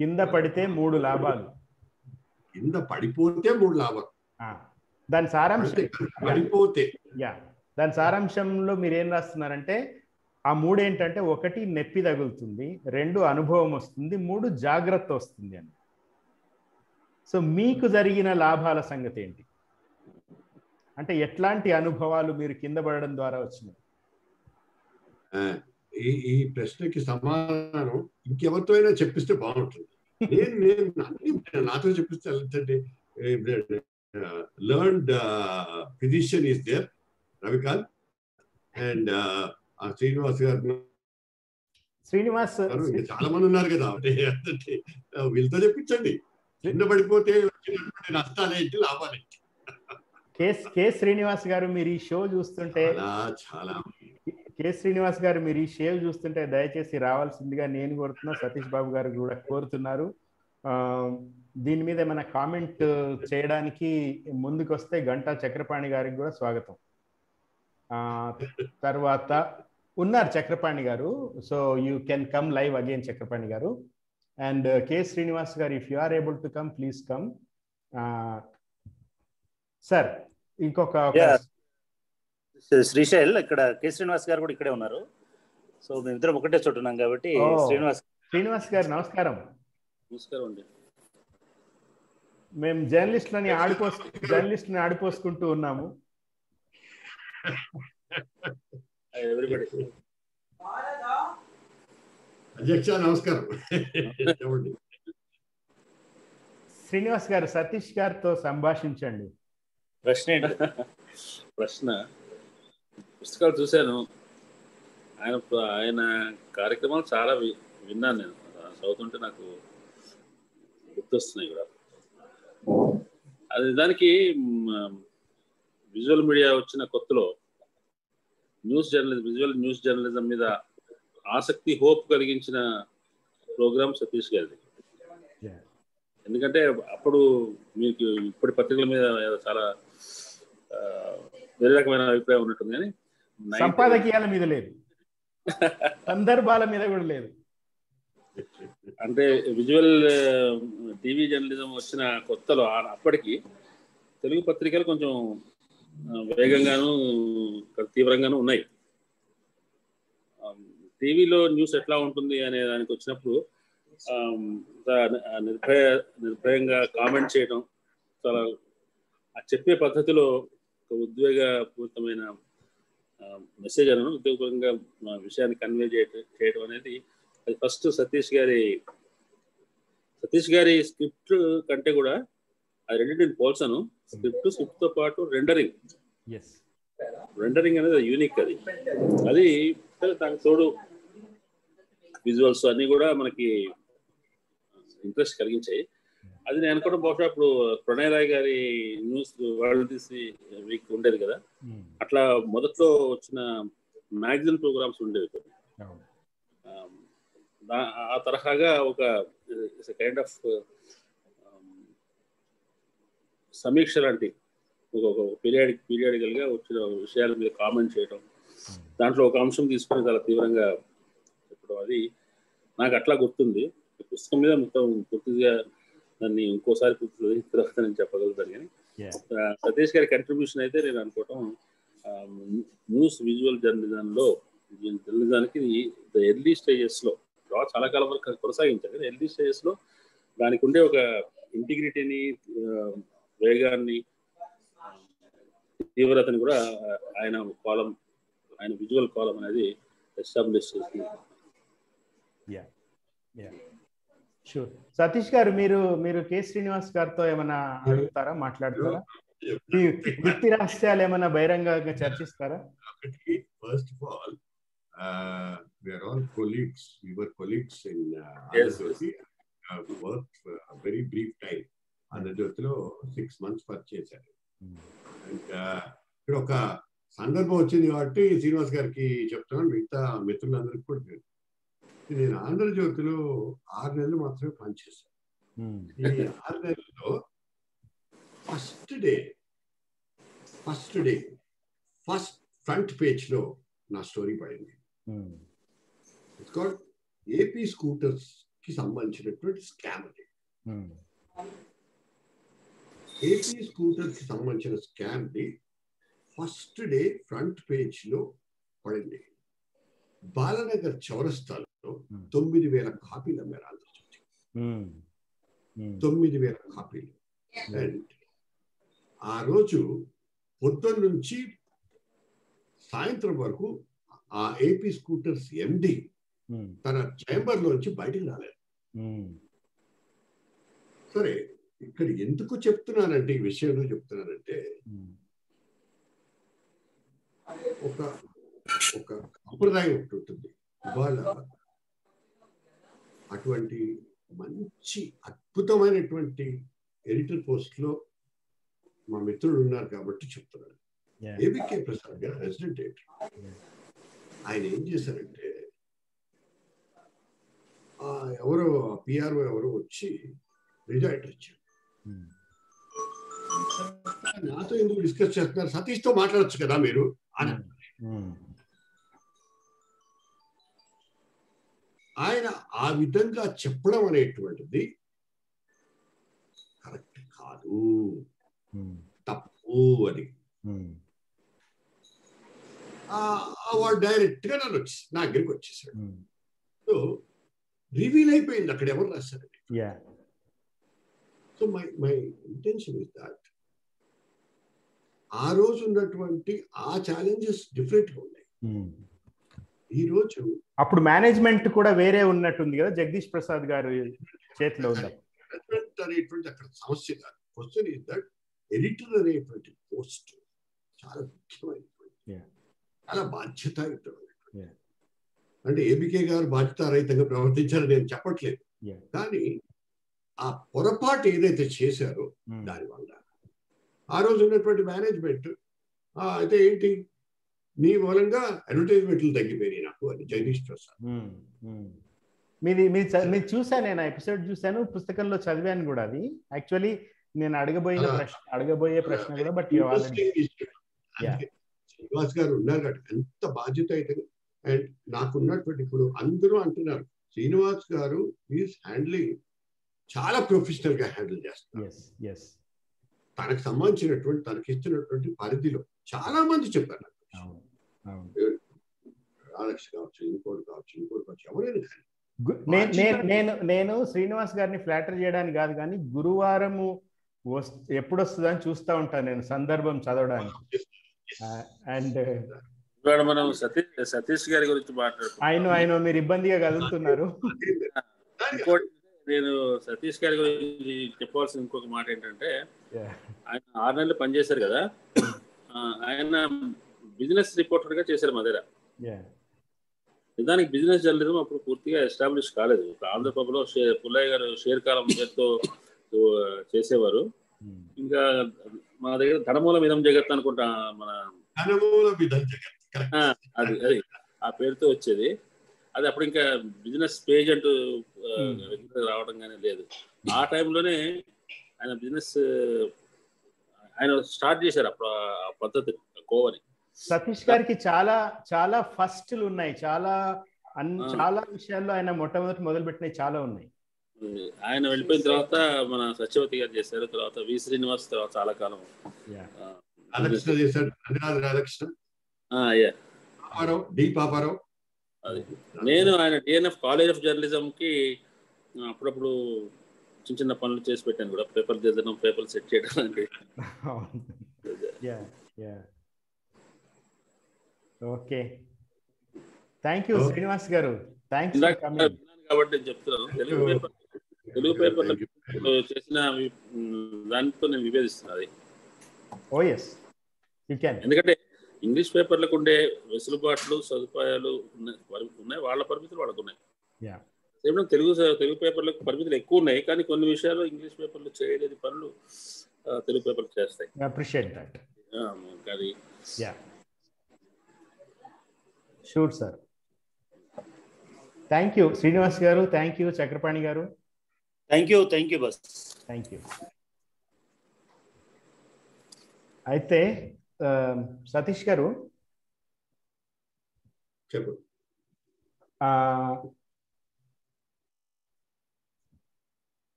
కింద పడితే 3 లాభాలు. కింద పడిపోతే 3 లాభాలు. దాని సారాంశం పడిపోతే దాని సారాంశంలో మీరు ఏం రాస్తున్నారంటే ఆ 3 ఏంటంటే 1 నొప్పి తగులుతుంది, 2 అనుభవం వస్తుంది, 3 జాగ్రత్త వస్తుంది అని. సో మీకు జరిగిన లాభాల సంగతి ఏంటి? అంటే ఎట్లాంటి అనుభవాలు మీరు కింద పడడం ద్వారా వచ్చినాయి? ఈ ప్రశ్నకి సమాధానం ఇంకెవరితో అయినా చెప్పిస్తే బాగుంటుంది. నేను నాతో చెప్పిస్తే learned physician is there Ravikanth and Srinivas చాలా మంది ఉన్నారు కదా, వీళ్ళతో చెప్పించండి. కింద పడిపోతే వచ్చినటువంటి నష్టాలేంటి, లాభాలేంటి. కే శ్రీనివాస్ గారు మీరు ఈ షో చూస్తుంటే దయచేసి రావాల్సిందిగా నేను కోరుతున్నా, సతీష్ బాబు గారు కూడా కోరుతున్నారు. దీని మీద ఏమైనా కామెంట్ చేయడానికి ముందుకు వస్తే గంటా చక్రపాణి గారికి కూడా స్వాగతం. తర్వాత ఉన్నారు Chakrapani garu, so you can come live again Chakrapani garu. And K Srinivas garu, if you are able to come please come. Sir ఇంకొక శ్రీశైల్, ఇక్కడ కే శ్రీనివాస్ గారు కూడా ఇక్కడే ఉన్నారు. సో మేమిద్దరం ఒకటే చోటు ఉన్నాం కాబట్టి శ్రీనివాస్ గారు నమస్కారం. నమస్కారం అండి. మేము జర్నలిస్టులని ఆడిపోసుకుంటూ ఉన్నాము. అధ్యక్ష నమస్కారం. చెప్పండి. శ్రీనివాస్ గారు, సతీష్ గారితో సంభాషించండి. ప్రశ్న ఏంటి? ప్రశ్న పుస్తకాలు చూశాను, ఆయన కార్యక్రమాలు చాలా విన్నాను నేను. చదువుతుంటే నాకు గుర్తొస్తున్నాయి కూడా. అది దానికి విజువల్ మీడియా వచ్చిన కొత్తలో విజువల్ న్యూస్ జర్నలిజం మీద ఆసక్తి, హోప్ కలిగించిన ప్రోగ్రామ్ సతీష్ గారిది. ఎందుకంటే అప్పుడు మీకు ఇప్పటి పత్రికల మీద చాలా వేరే రకమైన అభిప్రాయం ఉన్నట్టుంది, కానీ సంపాదకీయాల మీద లేదు, సందర్భాల మీద కూడా లేదు. అంటే విజువల్ టీవీ జర్నలిజం వచ్చిన కొత్తలో అప్పటికి తెలుగు పత్రికలు కొంచెం వేగంగాను తీవ్రంగాను ఉన్నాయి. టీవీలో న్యూస్ ఎట్లా ఉంటుంది అనే దానికి వచ్చినప్పుడు నిర్భయంగా కామెంట్ చేయడం, చాలా చెప్పే పద్ధతిలో ఒక ఉద్వేగపూరితమైన మెసేజ్ అను ఉద్యోగపరంగా విషయాన్ని కన్వే చేయడం అనేది అది ఫస్ట్ సతీష్ గారి స్క్రిప్ట్ కంటే కూడా అది రెండింటిని పోల్చాను. స్క్రిప్ట్తో పాటు రెండరింగ్ అనేది యూనిక్. అది దానికి తోడు విజువల్స్ అన్ని కూడా మనకి ఇంట్రెస్ట్ కలిగించాయి. అది నేను అనుకోవడం బహుశా ఇప్పుడు ప్రణయ్ రాయ్ గారి న్యూస్ వరల్డ్ తీసి వీక్ ఉండేది కదా, అట్లా మొదట్లో వచ్చిన మ్యాగజైన్ ప్రోగ్రామ్స్ ఉండేవి. ఆ తరహాగా ఒక కైండ్ ఆఫ్ సమీక్ష లాంటి ఒక పీరియాడికల్ గా వచ్చిన విషయాల మీద కామెంట్ చేయడం, దాంట్లో ఒక అంశం తీసుకుని చాలా తీవ్రంగా చెప్పడం, అది నాకు అట్లా గుర్తుంది. పుస్తకం మీద మొత్తం పూర్తిగా దాన్ని ఇంకోసారి పూర్తి తర్వాత నేను చెప్పగలుగుతాను. కానీ సతీష్ గారి కంట్రిబ్యూషన్ అయితే నేను అనుకోవటం న్యూస్ విజువల్ జర్నలిజానికి ఎర్లీ స్టేజెస్ లో చాలా కాలం వరకు కొనసాగించారు. ఎర్లీ స్టేజెస్ లో దానికి ఉండే ఒక ఇంటిగ్రిటీని, వేగాన్ని, తీవ్రతని కూడా ఆయన విజువల్ కాలం అనేది ఎస్టాబ్లిష్ చేసింది. షూర్. సతీష్ గారు, మీరు కె శ్రీనివాస్ గారితో ఏమైనా అడుగుతారా, మాట్లాడతారా? వృత్తి రహస్యాలు ఏమైనా బహిరంగంగా చర్చిస్తారా? First of all we are all colleagues. We were colleagues in worked for a very brief time. ఆంధ్రజ్యోతిలో 6 months వర్క్ చేశారు. అండ్ ఇక్కడ ఒక సందర్భం వచ్చింది కాబట్టి శ్రీనివాస్ గారికి చెప్తున్నాను, మిగతా మిత్రులందరికీ కూడా తెలుసు. నేను ఆంధ్రజ్యోతిలో 6 నెలలు మాత్రమే పనిచేశాను. ఈ 6 నెలల్లో ఫస్ట్ ఫ్రంట్ పేజ్ లో నా స్టోరీ పడింది. ఇట్స్ కాల్డ్ ఏపీ స్కూటర్స్ కి సంబంధించినటువంటి స్కామ్. అది ఏపీ స్కూటర్స్ కి సంబంధించిన scam the first day front page లో పడింది. బాలనగర్ చౌరస్తాలో 9,000 కాపీలు అమ్మారు ఆంధ్రజ్యోతి. 9,000 కాపీలు. అండ్ ఆ రోజు పొద్దున్న నుంచి సాయంత్రం వరకు ఆ ఏపీ స్కూటర్స్ ఎండి తన చేంబర్ లోంచి బయటికి రాలేదు. సరే, ఇక్కడ ఎందుకు చెప్తున్నానంటే, ఈ విషయంలో చెప్తున్నానంటే, ఒక సంప్రదాయం ఒకటి ఉంటుంది. ఇవాళ అటువంటి మంచి అద్భుతమైనటువంటి ఎడిటర్ పోస్ట్ లో మా మిత్రులు ఉన్నారు కాబట్టి చెప్తున్నాను. ఏబికే ప్రసాద్ గారు రెసిడెంట్ ఎడిటర్. ఆయన ఏం చేశారంటే, ఎవరో పిఆర్ఓ ఎవరో వచ్చి రిజైట్ ఇచ్చారు. నాతో ఎందుకు డిస్కస్ చేస్తున్నారు, సతీష్తో మాట్లాడచ్చు కదా మీరు అని. ఆయన ఆ విధంగా చెప్పడం అనేటువంటిది కరెక్ట్ కాదు, తప్పు అని. వాడు డైరెక్ట్ గా నా దగ్గరికి వచ్చేసాడు. సో రివీల్ అయిపోయింది అక్కడ ఎవరు రాశారని. So my intention is that ఆ రోజు ఉన్నటువంటి ఆ ఛాలెంజెస్ డిఫరెంట్ గా ఉన్నాయి. ఈరోజు అప్పుడు మేనేజ్మెంట్ కూడా వేరే ఉన్నట్టుంది కదా, జగదీష్ ప్రసాద్ గారు చేతిలో ఉంది అనేటువంటి అక్కడ సమస్య కాదు. క్వశ్చన్ ఇస్ దట్ ఎడిటర్ అనేటువంటి పోస్ట్ చాలా ముఖ్యమైనటువంటి, చాలా బాధ్యతాయుతమైనటువంటి. అంటే ఏబికే గారు బాధ్యతారహితంగా ప్రవర్తించారని నేను చెప్పట్లేదు, కానీ ఆ పొరపాటు ఏదైతే చేశారో దానివల్ల ఆ రోజు ఉన్నటువంటి మేనేజ్మెంట్ అయితే ఏంటి నీ మూలంగా అడ్వర్టైజ్మెంట్లు తగ్గిపోయినాయి నాకు అని జగదీష్ ప్రసాద్. మీది చూసాను, నేను ఎపిసోడ్ చూసాను, పుస్తకంలో చదివాను కూడా. అది యాక్చువల్లీ నేను అడగబోయే ప్రశ్న కూడా. బట్ శ్రీనివాస్ గారు ఉన్నారు కాబట్టి ఎంత బాధ్యత అయితే. అండ్ నాకున్నటువంటి ఇప్పుడు అందరూ అంటున్నారు శ్రీనివాస్ గారు ఈజ్ హ్యాండ్లింగ్ చాలా ప్రొఫెషనల్ గా హ్యాండిల్ చేస్తారు. తనకు సంబంధించినటువంటి తనకి ఇచ్చినటువంటి పరిధిలో చాలా మంది చెప్పారు. రాధాకృష్ణ కావచ్చు, ఇంకోటి కావచ్చు, ఎవరైనా. నేను శ్రీనివాస్ గారిని ఫ్లాటర్ చేయడానికి కాదు, కానీ గురువారము ఎప్పుడు వస్తుందని చూస్తూ ఉంటాను నేను సందర్భం చదవడానికి. అండ్ మనం సతీష్ గారి గురించి మాట్లాడుతున్నాం. ఆయన మీరు ఇబ్బందిగా కదులుతున్నారు. నేను సతీష్ గారి గురించి చెప్పవలసిన ఇంకొక మాట ఏంటంటే, ఆయన 6 నెలలు పనిచేశారు కదా, ఆయన బిజినెస్ రిపోర్టర్ గా చేశారు మా దగ్గర. నిజానికి బిజినెస్ జర్నలిజం అప్పుడు పూర్తిగా ఎస్టాబ్లిష్ కాలేదు. ఆంధ్రప్రభలో పుల్లయ్య గారు షేర్ కాలం పేరుతో చేసేవారు. ఇంకా మా దగ్గర ధనమూలం ఇదం జగత్ అనుకుంటా, మన అది ఆ పేరుతో వచ్చేది. అది అప్పుడు ఇంకా బిజినెస్ పేజ్ అంటూ రావడం కానీ లేదు. ఆ టైంలోనే ఆయన బిజినెస్ ఆయన స్టార్ట్ చేశారు అప్పుడు ఆ పద్ధతి కోవని. సతీష్ గారికి చాలా చాలా ఫస్ట్లు ఉన్నాయి, చాలా విషయాల్లో ఆయన మొదలుపెట్టినవి చాలా ఉన్నాయి. ఆయన వెళ్ళిపోయిన తర్వాత మన సత్యవతి గారు చేశారు, తర్వాత వి శ్రీనివాస్ తర్వాత చాలా కాలం నేను ఆయన టిఎన్ఎఫ్ కాలేజ్ ఆఫ్ జర్నలిజం కి అప్పుడప్పుడు చిన్న చిన్న పనులు చేసి పెట్టాను కూడా, పేపర్ దిద్దడం, పేపర్ సెట్ చేయడం అంటే. ఓకే, థ్యాంక్ యూ శ్రీనివాస్ గారు. థ్యాంక్స్ కాబట్టి నేను చెప్తున్నాను, తెలుగు పేపర్లో చేసిన దానితో నేను విభేదిస్తున్నది. ఎందుకంటే ఇంగ్లీష్ పేపర్లకు ఉండే వెసులుబాట్లు, సదుపాయాలు ఉన్నాయి, వాళ్ళ పరిమితులు వాళ్ళకు ఉన్నాయి. తెలుగు పేపర్లకు పరిమితులు ఎక్కువ ఉన్నాయి, కానీ కొన్ని విషయాలు ఇంగ్లీష్ పేపర్లు చేయలేని పనులు తెలుగు పేపర్లు చేస్తాయి. Sure sir. Thank you Srinivas గారు, థ్యాంక్ యూ చక్రపాణి గారు. Thank you bus. Thank you. అయితే సతీష్ గారు,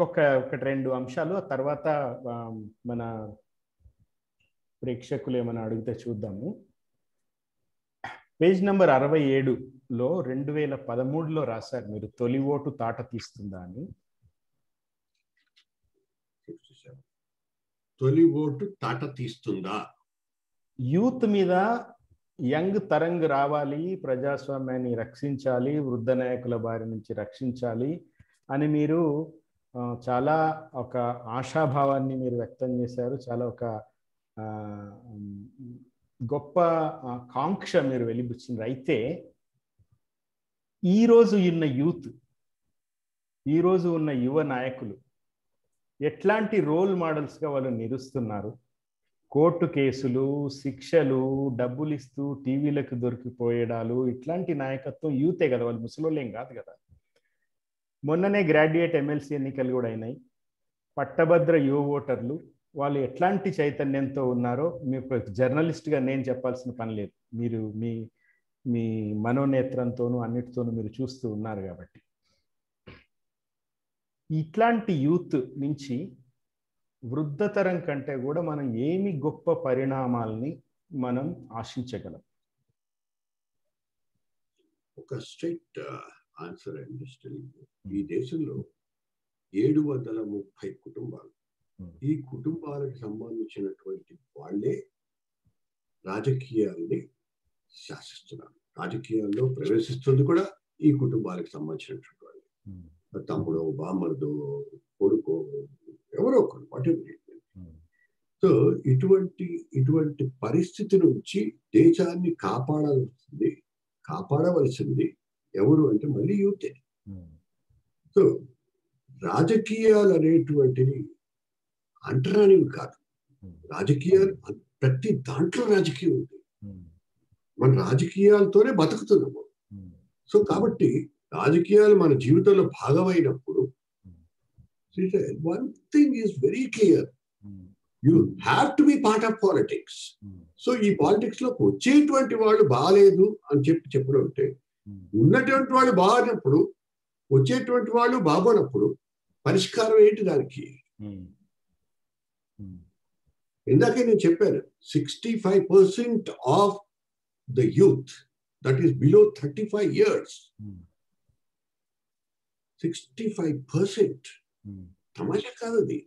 ఒకటి 2 అంశాలు, ఆ తర్వాత మన ప్రేక్షకులు ఏమైనా అడిగితే చూద్దాము. పేజ్ నెంబర్ 67లో 2013లో రాశారు మీరు, తొలి ఓటు తాట తీస్తుందా అని. తొలి ఓటు తాట తీస్తుందా? యూత్ మీద యంగ్ తరంగ్ రావాలి, ప్రజాస్వామ్యాన్ని రక్షించాలి, వృద్ధ నాయకుల బారి నుంచి రక్షించాలి అని మీరు చాలా ఒక ఆశాభావాన్ని మీరు వ్యక్తం చేశారు. చాలా ఒక గొప్ప కాంక్ష మీరు వెలిబుచ్చిండ్రు. అయితే ఈరోజు ఉన్న యువ నాయకులు ఎట్లాంటి రోల్ మోడల్స్గా వాళ్ళు నిలుస్తున్నారు? కోర్టు కేసులు, శిక్షలు, డబ్బులు ఇస్తూ టీవీలకు దొరికిపోయడాలు, ఇట్లాంటి నాయకత్వం యూతే కదా, వాళ్ళు ముసలోళ్ళు ఏం కాదు కదా. మొన్ననే గ్రాడ్యుయేట్ ఎమ్మెల్సీ ఎన్నికలు కూడా అయినాయి. పట్టభద్ర యువ ఓటర్లు, వాళ్ళు ఎట్లాంటి చైతన్యంతో ఉన్నారో మీకు జర్నలిస్ట్గా నేను చెప్పాల్సిన పని లేదు. మీరు మీ మనోనేత్రంతోనూ అన్నిటితోనూ మీరు చూస్తూ ఉన్నారు కాబట్టి. ఇట్లాంటి యూత్ నుంచి వృద్ధతరం కంటే కూడా మనం ఏమి గొప్ప పరిణామాల్ని మనం ఆశించగలం? ఒక స్ట్రైట్ ఆన్సర్ అండి. ఈ దేశంలో 730 కుటుంబాలు, ఈ కుటుంబాలకు సంబంధించినటువంటి వాళ్ళే రాజకీయాల్ని శాసిస్తున్నారు, రాజకీయాల్లో ప్రవేశిస్తుంది కూడా ఈ కుటుంబాలకు సంబంధించినటువంటి వాళ్ళు, తమ్ముడు, బామ్మర్దు, కొడుకు, ఎవరో ఒకరు, వాటెవర్. సో ఇటువంటి పరిస్థితి నుంచి దేశాన్ని కాపాడవలసింది ఎవరు అంటే మళ్ళీ యూతే. సో రాజకీయాలు అనేటువంటివి అంటరానివి కాదు. రాజకీయాలు ప్రతి దాంట్లో రాజకీయం ఉంది. మన రాజకీయాలతోనే బతుకుతున్నాము. సో కాబట్టి రాజకీయాలు మన జీవితంలో భాగమైనప్పుడు one thing is very clear, you have to be part of politics. So ఈ పాలిటిక్స్ లోకి వచ్చేటువంటి వాళ్ళు బాగాలేదు అని చెప్పడం అంటే, ఉన్నటువంటి వాళ్ళు బాగున్నప్పుడు వచ్చేటువంటి వాళ్ళు బాగోనప్పుడు పరిష్కారం ఏంటి దానికి? ఇందాకే నేను చెప్పాను, 65% of the youth that is below 35 years. 65% తమాషా కాదు అది.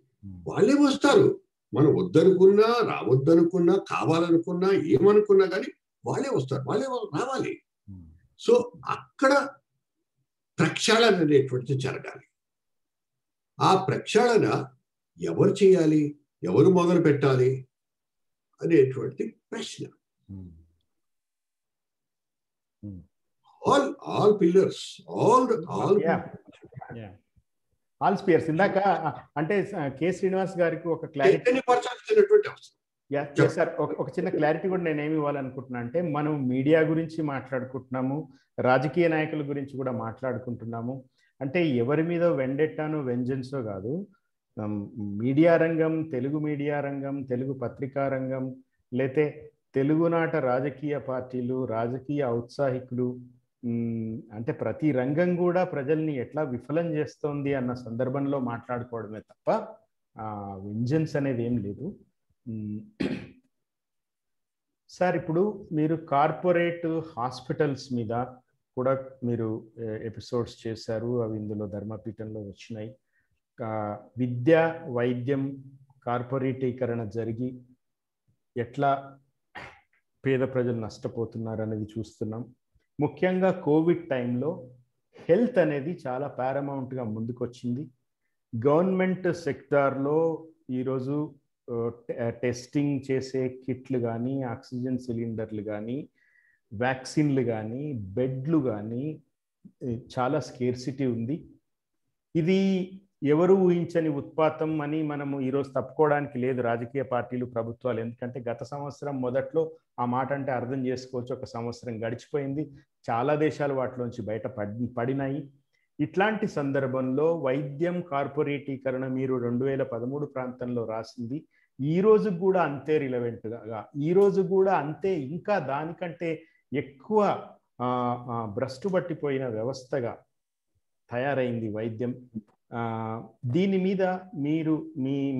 వాళ్ళే వస్తారు. మనం వద్దనుకున్నా, రావద్దనుకున్నా, కావాలనుకున్నా, ఏమనుకున్నా కానీ వాళ్ళే వస్తారు, వాళ్ళే రావాలి. సో అక్కడ ప్రక్షాళన అనేటువంటిది జరగాలి. ఆ ప్రక్షాళన ఎవరు చేయాలి, ఎవరు మొదలు పెట్టాలి అనేటువంటి ప్రశ్న. All pillars, all spheres. ఇందాక అంటే కె శ్రీనివాస్ గారికి ఒక క్లారిటీ సార్, ఒక చిన్న క్లారిటీ కూడా నేను ఏమి ఇవ్వాలనుకుంటున్నా అంటే, మనం మీడియా గురించి మాట్లాడుకుంటున్నాము, రాజకీయ నాయకుల గురించి కూడా మాట్లాడుకుంటున్నాము. అంటే ఎవరి మీద వెండెట్టానో వెంజెన్సో కాదు, మీడియా రంగం, తెలుగు మీడియా రంగం, తెలుగు పత్రికా రంగం, లేతే తెలుగునాట రాజకీయ పార్టీలు, రాజకీయ ఔత్సాహికులు, అంటే ప్రతి రంగం కూడా ప్రజల్ని ఎట్లా విఫలం చేస్తోంది అన్న సందర్భంలో మాట్లాడుకోవడమే తప్ప వెంజెన్స్ అనేది ఏం లేదు. సార్, ఇప్పుడు మీరు కార్పొరేట్ హాస్పిటల్స్ మీద కూడా మీరు ఎపిసోడ్స్ చేశారు, అవి ఇందులో ధర్మపీఠంలో వచ్చినాయి. విద్య, వైద్యం కార్పొరేటీకరణ జరిగి ఎట్లా పేద ప్రజలు నష్టపోతున్నారు అనేది చూస్తున్నాం. ముఖ్యంగా కోవిడ్ టైంలో హెల్త్ అనేది చాలా పారమౌంట్గా ముందుకొచ్చింది. గవర్నమెంట్ సెక్టార్లో ఈరోజు టెస్టింగ్ చేసే కిట్లు కానీ, ఆక్సిజన్ సిలిండర్లు కానీ, వ్యాక్సిన్లు కానీ, బెడ్లు కానీ చాలా స్కేర్సిటీ ఉంది. ఇది ఎవరు ఊహించని ఉత్పాతం అని మనము ఈరోజు తప్పుకోవడానికి లేదు, రాజకీయ పార్టీలు, ప్రభుత్వాలు. ఎందుకంటే గత సంవత్సరం మొదట్లో ఆ మాట అంటే అర్థం చేసుకోవచ్చు, ఒక సంవత్సరం గడిచిపోయింది, చాలా దేశాలు వాటిలోంచి బయట పడినాయి. ఇట్లాంటి సందర్భంలో వైద్యం కార్పొరేటీకరణ మీరు 2013 ప్రాంతంలో రాసింది ఈ రోజు కూడా అంతే రిలవెంట్గా, ఈ రోజు కూడా అంతే, ఇంకా దానికంటే ఎక్కువ భ్రష్టు పట్టిపోయిన వ్యవస్థగా తయారైంది వైద్యం. దీని మీద మీరు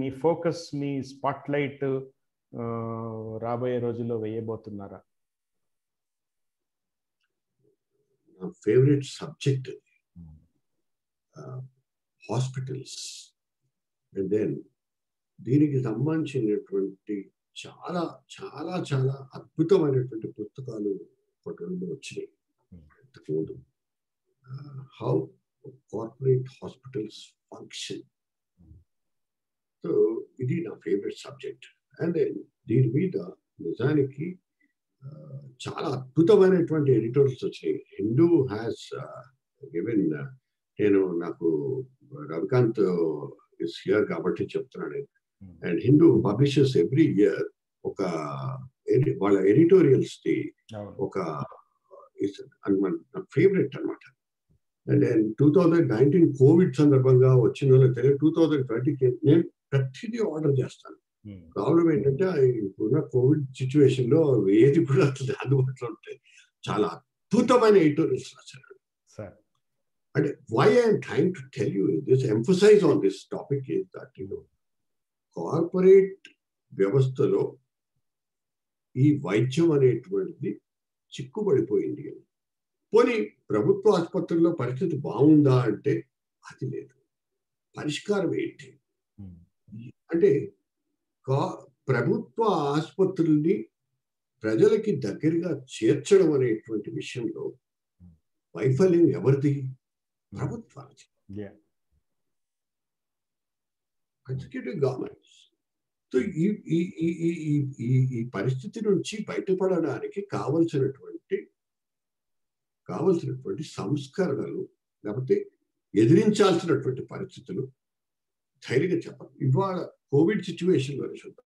మీ ఫోకస్, మీ స్పాట్లైట్ రాబోయే రోజుల్లో వేయబోతున్నారా? నా favourite subject hospitals. And then దీనికి సంబంధించినటువంటి చాలా చాలా చాలా అద్భుతమైనటువంటి పుస్తకాలు పట్టణంలో వచ్చినాయి ఇంతకుముందు. How corporate hospitals function. So ఇది నా ఫేవరెట్ సబ్జెక్ట్. అండ్ దీని మీద నిజానికి చాలా అద్భుతమైనటువంటి ఎడిటోరియల్స్ వచ్చినాయి. హిందూ హ్యాస్ గివెన్, నాకు రవికాంత్ ఇస్ హియర్ కాబట్టి చెప్తున్నాను. And Hindu publishers every year వాళ్ళ ఎడిటోరియల్స్ ది ఒక ఫేవరెట్ అనమాట. అండ్ 2019 కోవిడ్ సందర్భంగా వచ్చిన వాళ్ళకి తెలియదు, 2020కి నేను ప్రతిదీ ఆర్డర్ చేస్తాను. ప్రాబ్లం ఏంటంటే ఇప్పుడున్న కోవిడ్ సిచ్యువేషన్ లో ఏది కూడా అందుబాటులో ఉంటాయి. చాలా అద్భుతమైన ఎడిటోరియల్స్ రాశారు. అంటే why I am trying to tell you this, emphasize on this topic is that corporate వ్యవస్థలో ఈ వైద్యం అనేటువంటిది చిక్కుబడిపోయింది. పోనీ ప్రభుత్వ ఆసుపత్రుల్లో పరిస్థితి బాగుందా అంటే అది లేదు. పరిష్కారం ఏంటి అంటే ప్రభుత్వ ఆసుపత్రుల్ని ప్రజలకి దగ్గరగా చేర్చడం అనేటువంటి విషయంలో వైఫల్యం ఎవరిది? ప్రభుత్వానికి, ఎగ్జిక్యూటివ్ గవర్నమెంట్స్. సో ఈ పరిస్థితి నుంచి బయటపడడానికి కావలసినటువంటి సంస్కరణలు, లేకపోతే ఎదిరించాల్సినటువంటి పరిస్థితులు ధైర్యంగా చెప్పాలి. ఇవాళ కోవిడ్ సిచ్యువేషన్లో చూద్దాం,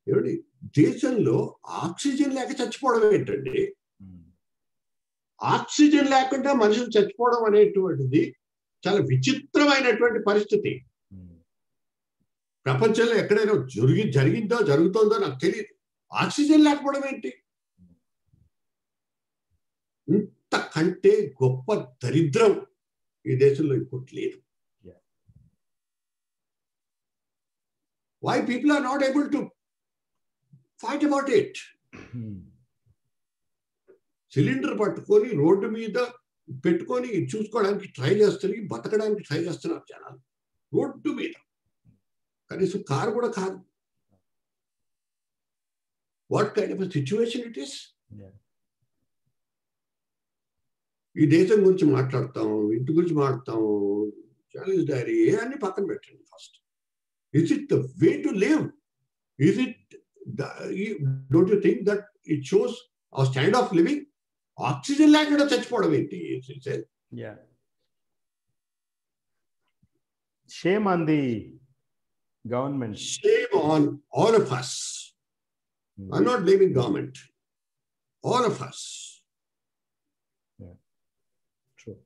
ఏమండి దేశంలో ఆక్సిజన్ లేక చచ్చిపోవడం ఏంటండి? ఆక్సిజన్ లేకుండా మనుషులు చచ్చిపోవడం అనేటువంటిది చాలా విచిత్రమైనటువంటి పరిస్థితి. ప్రపంచంలో ఎక్కడైనా జరిగిందో జరుగుతుందో నాకు తెలియదు. ఆక్సిజన్ లేకపోవడం ఏంటి? ఇంతకంటే గొప్ప దరిద్రం ఈ దేశంలో ఇంకోటి లేదు. Why people are not able to fight about it? Cylinder పట్టుకొని రోడ్డు మీద పెట్టుకొని చూసుకోవడానికి ట్రై చేస్తున్నారు, బతకడానికి ట్రై చేస్తున్నారు జనాలు రోడ్డు మీద. కనీసం కారు కూడా కాదు. What kind of situation it is? ఈ దేశం గురించి మాట్లాడతాం, ఇంటి గురించి మాట్లాడతాం, జర్నలిస్ట్ డైరీ అన్ని పక్కన పెట్టండి. First, is it the way to live? Is it, don't you think that it shows our standard of living? Oxygen లేకుండా చచ్చిపోవడం ఏంటి? Shame on the government. Shame on all of us. I'm not blaming government. All of us. True.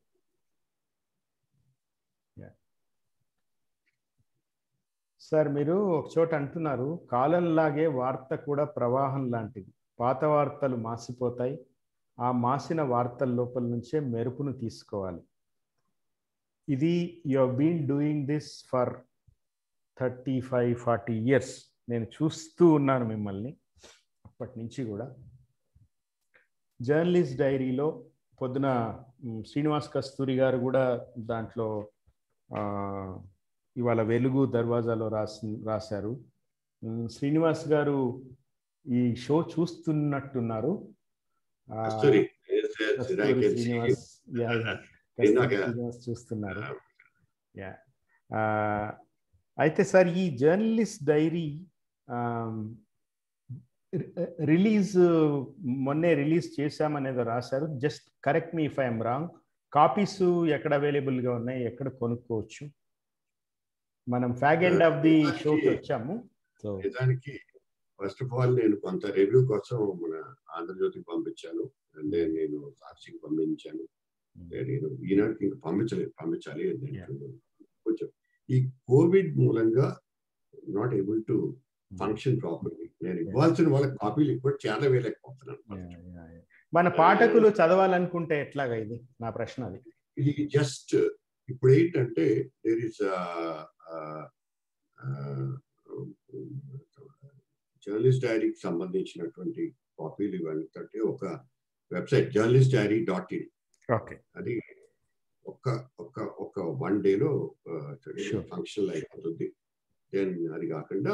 Sir, మీరు ఒక చోట అంటున్నారు, కాలంలాగే వార్త కూడా ప్రవాహం లాంటిది. పాత వార్తలు మాసిపోతాయి, ఆ మాసిన వార్తల లోపల నుంచే మెరుపును తీసుకోవాలి. ఇది you have been doing this for 35-40 years. నేను చూస్తూ ఉన్నాను మిమ్మల్ని అప్పటి నుంచి కూడా. జర్నలిస్ట్ డైరీలో పొద్దున శ్రీనివాస్ కస్తూరి గారు కూడా దాంట్లో ఇవాళ వెలుగు దర్వాజాలో రాశారు. శ్రీనివాస్ గారు ఈ షో చూస్తున్నట్టున్నారు. శ్రీనివాస్ చూస్తున్నారు. అయితే సార్, ఈ జర్నలిస్ట్ డైరీ మొన్నే రిలీజ్ చేశామనేది రాశారు. Just correct me if I'm wrong. Copies ఎక్కడ అవైలబుల్గా ఉన్నాయి, ఎక్కడ కొనుక్కోవచ్చు? మనం ఫ్యాగ్ ఎండ్ ఆఫ్ ది షోకి వచ్చాము. దానికి ఫస్ట్ ఆఫ్ ఆల్ నేను కొంత రివ్యూ కోసం మన ఆంధ్రజ్యోతికి పంపించాను, నేను సాక్షికి పంపించాను. నేను ఈనాటికి ఇంకా పంపించాలి. కొంచెం ఈ కోవిడ్ మూలంగా not able to function properly. నేను ఇవ్వాల్సిన వాళ్ళకి కాపీలు ఇప్పుడు చాలా వేయలేకపోతున్నాను. మన పాఠకులు చదవాలనుకుంటే ఎట్లాగా? ఇది నా ప్రశ్న. అది ఇది జస్ట్ ఇప్పుడు ఏంటంటే దేర్ ఇస్ జర్నలిస్ట్ డైరీకి సంబంధించినటువంటి కాపీలు ఇవన్నీ ఒక వెబ్సైట్ journalistdiary.in. అది ఒక 1 day ఫంక్షన్ అయిపోతుంది. దెన్ అది కాకుండా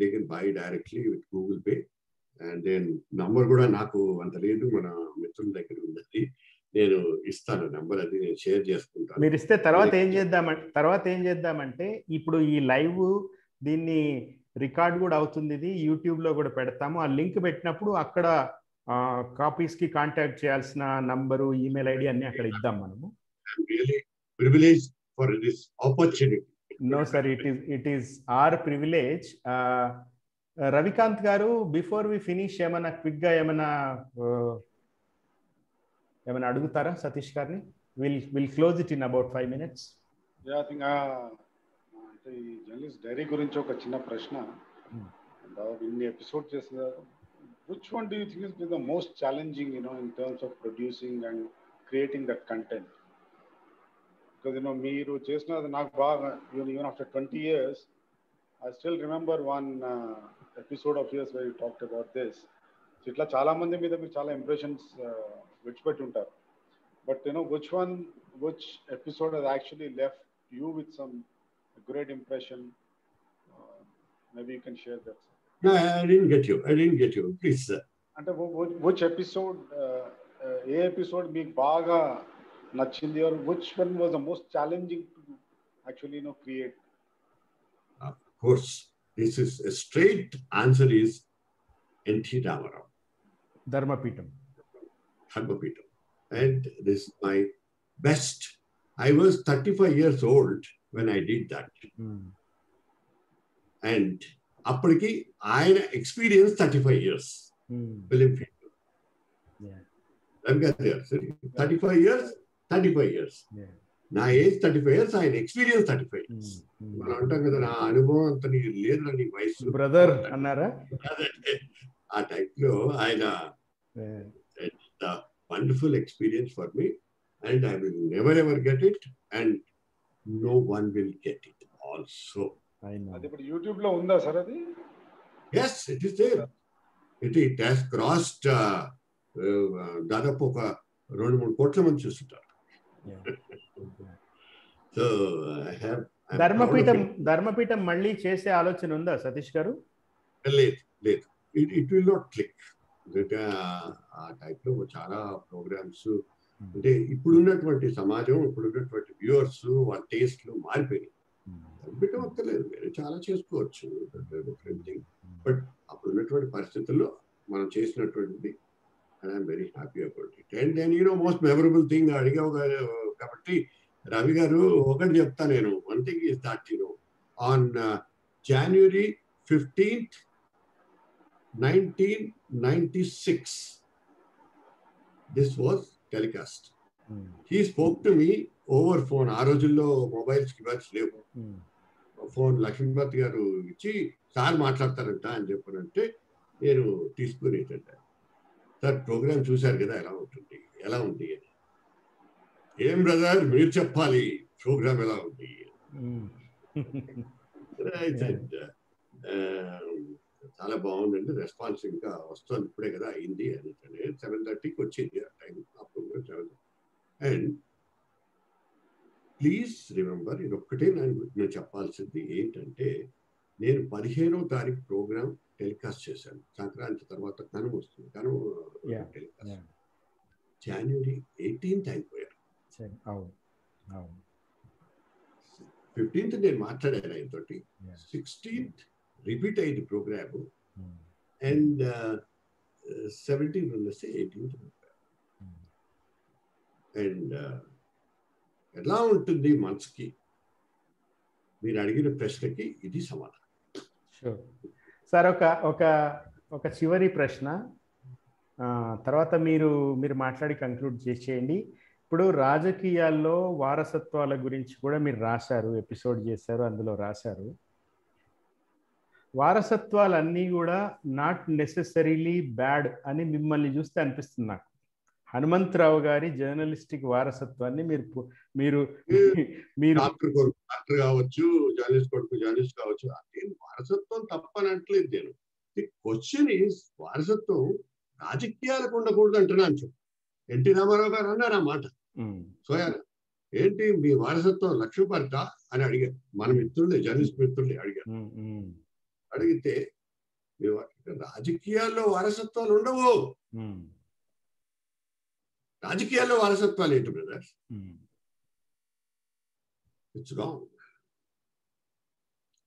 they can buy directly with Google Pay. And then number కూడా నాకు అంత లేదు, మన మిత్రుల దగ్గర ఉన్నది. నేను ఇస్తాను నంబర్, అది నేను షేర్ చేసుకుంటాను. మీరు ఇస్తే తర్వాత ఏం చేద్దామంటే ఇప్పుడు ఈ లైవ్ దీన్ని రికార్డ్ కూడా అవుతుంది, ఇది యూట్యూబ్లో కూడా పెడతాము. ఆ లింక్ పెట్టినప్పుడు అక్కడ కాపీస్కి కాంటాక్ట్ చేయాల్సిన నంబరు, ఈమెయిల్ ఐడి అన్ని అక్కడ ఇద్దాం మనము. Really privileged for this opportunity. No sir, it is our privilege. Ravikant garu, before we finish, ఏమన్నా క్విక్ గా ఏమన్నా అడుగుతారా సతీష్ గారిని? We'll close it in about 5 minutes. Yeah, I think అంటే ఈ జర్నలిస్ట్ డైరీ గురించి ఒక చిన్న ప్రశ్న. ఇన్ని ఎపిసోడ్ చేస్తున్నారు, which one do you think has been the most challenging, in terms of producing and creating that content? Because మీరు చేసినది నాకు బాగా, even after 20 years, I still remember one episode of yours where you talked about this. ఇట్లా చాలా మంది మీద మీరు చాలా ఇంప్రెషన్స్ విడిచిపెట్టి ఉంటారు. But which episode has actually left you with some great impression? Maybe you can share that. No, I didn't get you. Please, sir. అంటే which episode, A episode మీకు బాగా నచ్చింది, or which one was the most challenging to actually create? Of course, this is a straight answer is N.T. Ramarao. Dharmapeetham. And this is my best. I was 35 years old when I did that. And అప్పటికి ఆయన experience 35 years film field. 35 years. నా age 35 years, ఆయన experience 35 years. మనం అంటాం కదా, నా అనుభవం అంత నీకు లేదు నీ వయసు బ్రదర్ అన్నారా? ఆ టైప్ లో ఆయన wonderful experience for me, and I will never ever get it, and no one will get it also. అది ఇప్పుడు యూట్యూబ్ లో ఉందా సార్ అది? Yes, it is there. It has crossed దాదాపు ఒక 2-3 కోట్ల మంది చూస్తుంటారు. సో ఐ హావ్ ధర్మపీఠం మళ్ళీ చేసే ఆలోచన ఉందా సతీష్ గారు? లేదు, ఇట్ విల్ నాట్ క్లిక్. ఆ టైప్ లో చాలా ప్రోగ్రామ్స్ అంటే ఇప్పుడున్నటువంటి సమాజం, ఇప్పుడున్నటువంటి వ్యూవర్స్ వాళ్ళ టేస్ట్లు మారిపోయినాయి. పెట్టవక్కర్లేదు, మీరు చాలా చేసుకోవచ్చు, డిఫరెంట్ థింగ్. బట్ అప్పుడున్నటువంటి పరిస్థితుల్లో మనం చేసినటువంటిది, and I'm very happy about it. And then most memorable thing అడిగావు కాబట్టి రవి గారు ఒకటి చెప్తా నేను. One thing is that on January 15th, 1996 this was telecast. He spoke to me over phone. ఆ రోజుల్లో మొబైల్స్ లేవు. ఫోన్ లక్ష్మీపతి గారు ఇచ్చి సార్ మాట్లాడతారంట అని చెప్పారంటే నేను తీసుకుని సార్ ప్రోగ్రామ్ చూశారు కదా ఎలా ఉంది అని. ఏం బ్రదర్ మీరు చెప్పాలి ప్రోగ్రామ్ ఎలా ఉంది. చాలా బాగుందండి, రెస్పాన్స్ ఇంకా వస్తుంది, ఇప్పుడే కదా అయింది అని. 7:30కి వచ్చింది ఆ టైం, ఆ ప్రోగ్రామ్ 7. అండ్ ప్లీజ్ రిమెంబర్, ఇది ఒక్కటే నేను చెప్పాల్సింది ఏంటంటే, నేను 15వ తారీఖు ప్రోగ్రామ్ టెలికాస్ట్ చేశాను. సంక్రాంతి తర్వాత కనుమ వస్తుంది, కనుమ టెలికాస్ట్. January 18th అయిపోయారు. 15th నేను మాట్లాడాను ఆయనతోటి. 16th రిపీట్ అయింది ప్రోగ్రామ్, అండ్ 17th వదిలేస్తే 18th. అండ్ ఎలా ఉంటుంది మనసుకి, మీరు అడిగిన ప్రశ్నకి ఇది సమాధానం. సార్ ఒక చివరి ప్రశ్న, తర్వాత మీరు మాట్లాడి కంక్లూడ్ చేసేయండి. ఇప్పుడు రాజకీయాల్లో వారసత్వాల గురించి కూడా మీరు రాశారు, ఎపిసోడ్ చేశారు, అందులో రాశారు. వారసత్వాలన్నీ కూడా నాట్ నెసెసరీలీ బ్యాడ్ అని మిమ్మల్ని చూస్తే అనిపిస్తుంది నాకు. హనుమంతరావు గారి జర్నలిస్టిక్ వారసత్వాన్ని మీరు డాక్టర్ కావచ్చు, జర్నలిస్ట్ కొడుకు జర్నలిస్ట్ కావచ్చు, అంటే వారసత్వం తప్పనట్లేదు నేను. ది క్వశ్చన్ ఈస్, వారసత్వం రాజకీయాలకు ఉండకూడదు అంటున్నాను. ఎన్టీ రామారావు గారు అన్నారు ఆ మాట. సోయా ఏంటి మీ వారసత్వం లక్ష్మీపర్త అని అడిగారు, మన మిత్రులే, జర్నలిస్ట్ మిత్రులే అడిగారు. అడిగితే రాజకీయాల్లో వారసత్వాలు ఉండవు. రాజకీయాల్లో వారసత్వాలు ఏంటి బ్రదర్స్? It's wrong.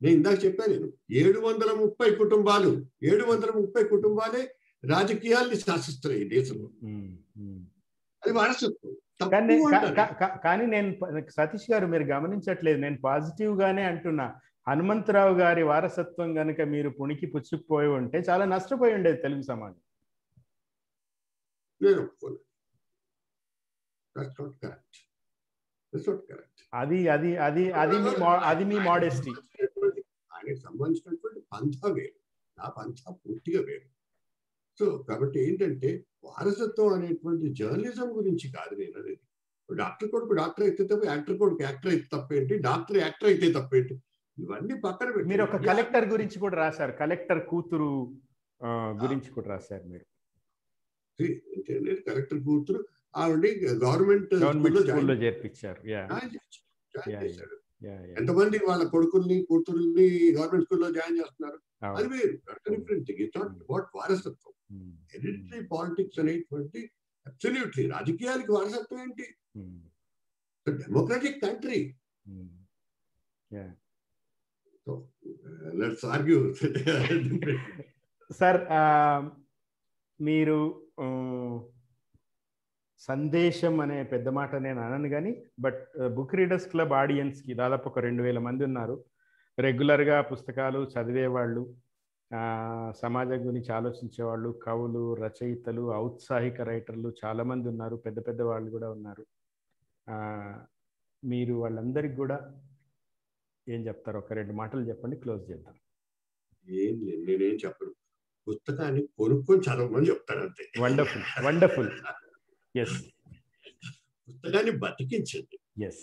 నేను ఇందాక చెప్పాను, 730 కుటుంబాలే రాజకీయాల్ని శాసిస్తున్నాయి ఈ దేశంలో. అది వారసత్వం. కానీ నేను సతీష్ గారు మీరు గమనించట్లేదు, నేను పాజిటివ్ గానే అంటున్నా. హనుమంతరావు గారి వారసత్వం గనుక మీరు పుణికి పుచ్చుకుపోయి ఉంటే చాలా నష్టపోయి ఉండేది తెలుగు సమాజం. నేను ఒప్పుకోను. That's not correct. అది మీ మోడెస్టీ. ఆయనకు సంబంధించినటువంటి పంథా వేరు, నా పంథా పూర్తిగా వేరు. సో కాబట్టి ఏంటంటే, వారసత్వం అనేటువంటి జర్నలిజం గురించి కాదు నేను అనేది. డాక్టర్ కొడుకు డాక్టర్ అయితే తప్ప, యాక్టర్ కొడుకు యాక్టర్ అయితే తప్పేంటి, డాక్టర్ యాక్టర్ అయితే తప్పేంటి, ఇవన్నీ పక్కన పెట్టి మీరు ఒక కలెక్టర్ గురించి కూడా రాశారు, కలెక్టర్ కూతురు గురించి కూడా రాశారు మీరు. కలెక్టర్ కూతురు ఆవిడ గవర్నమెంట్ స్కూల్లో చేర్పించారు. ఎంతమంది వాళ్ళ కొడుకుల్ని కూతుర్ని గవర్నమెంట్ స్కూల్లో జాయిన్ చేస్తున్నారు. అది వేరు, different thing. It's not about వారసత్వం. హెరిడిటరీ పాలిటిక్స్ అనేటువంటి అబ్సల్యూట్లీ రాజకీయాలకి వారసత్వం ఏంటి? Democratic country. Let's argue. Sir, మీరు సందేశం అనే పెద్ద మాట నేను అనను కానీ, బట్ బుక్ రీడర్స్ క్లబ్ ఆడియన్స్కి దాదాపు ఒక 2000 మంది ఉన్నారు. రెగ్యులర్గా పుస్తకాలు చదివేవాళ్ళు, సమాజం గురించి ఆలోచించేవాళ్ళు, కవులు, రచయితలు, ఔత్సాహిక రైటర్లు చాలామంది ఉన్నారు. పెద్ద పెద్ద వాళ్ళు కూడా ఉన్నారు. మీరు వాళ్ళందరికీ కూడా ఏం చెప్తారు? ఒక 2 మాటలు చెప్పండి, క్లోజ్ చేద్దాం. ఏం లేదు, నేనేం చెప్పను. పుస్తకాన్ని కొనుక్కొని చదవమని చెప్తాను అంతే. Wonderful, wonderful. ఎస్, పుస్తకాన్ని బతికించండి. ఎస్,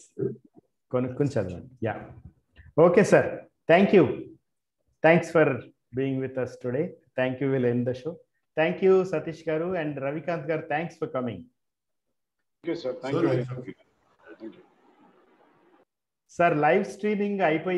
కొనుక్కొని చదవండి. Yeah, okay sir, thank you. Thanks for being with us today. Thank you. Will end the show. Thank you Satish garu and Ravikanth garu. Thanks for coming. Sir, live streaming అయిపోయింది.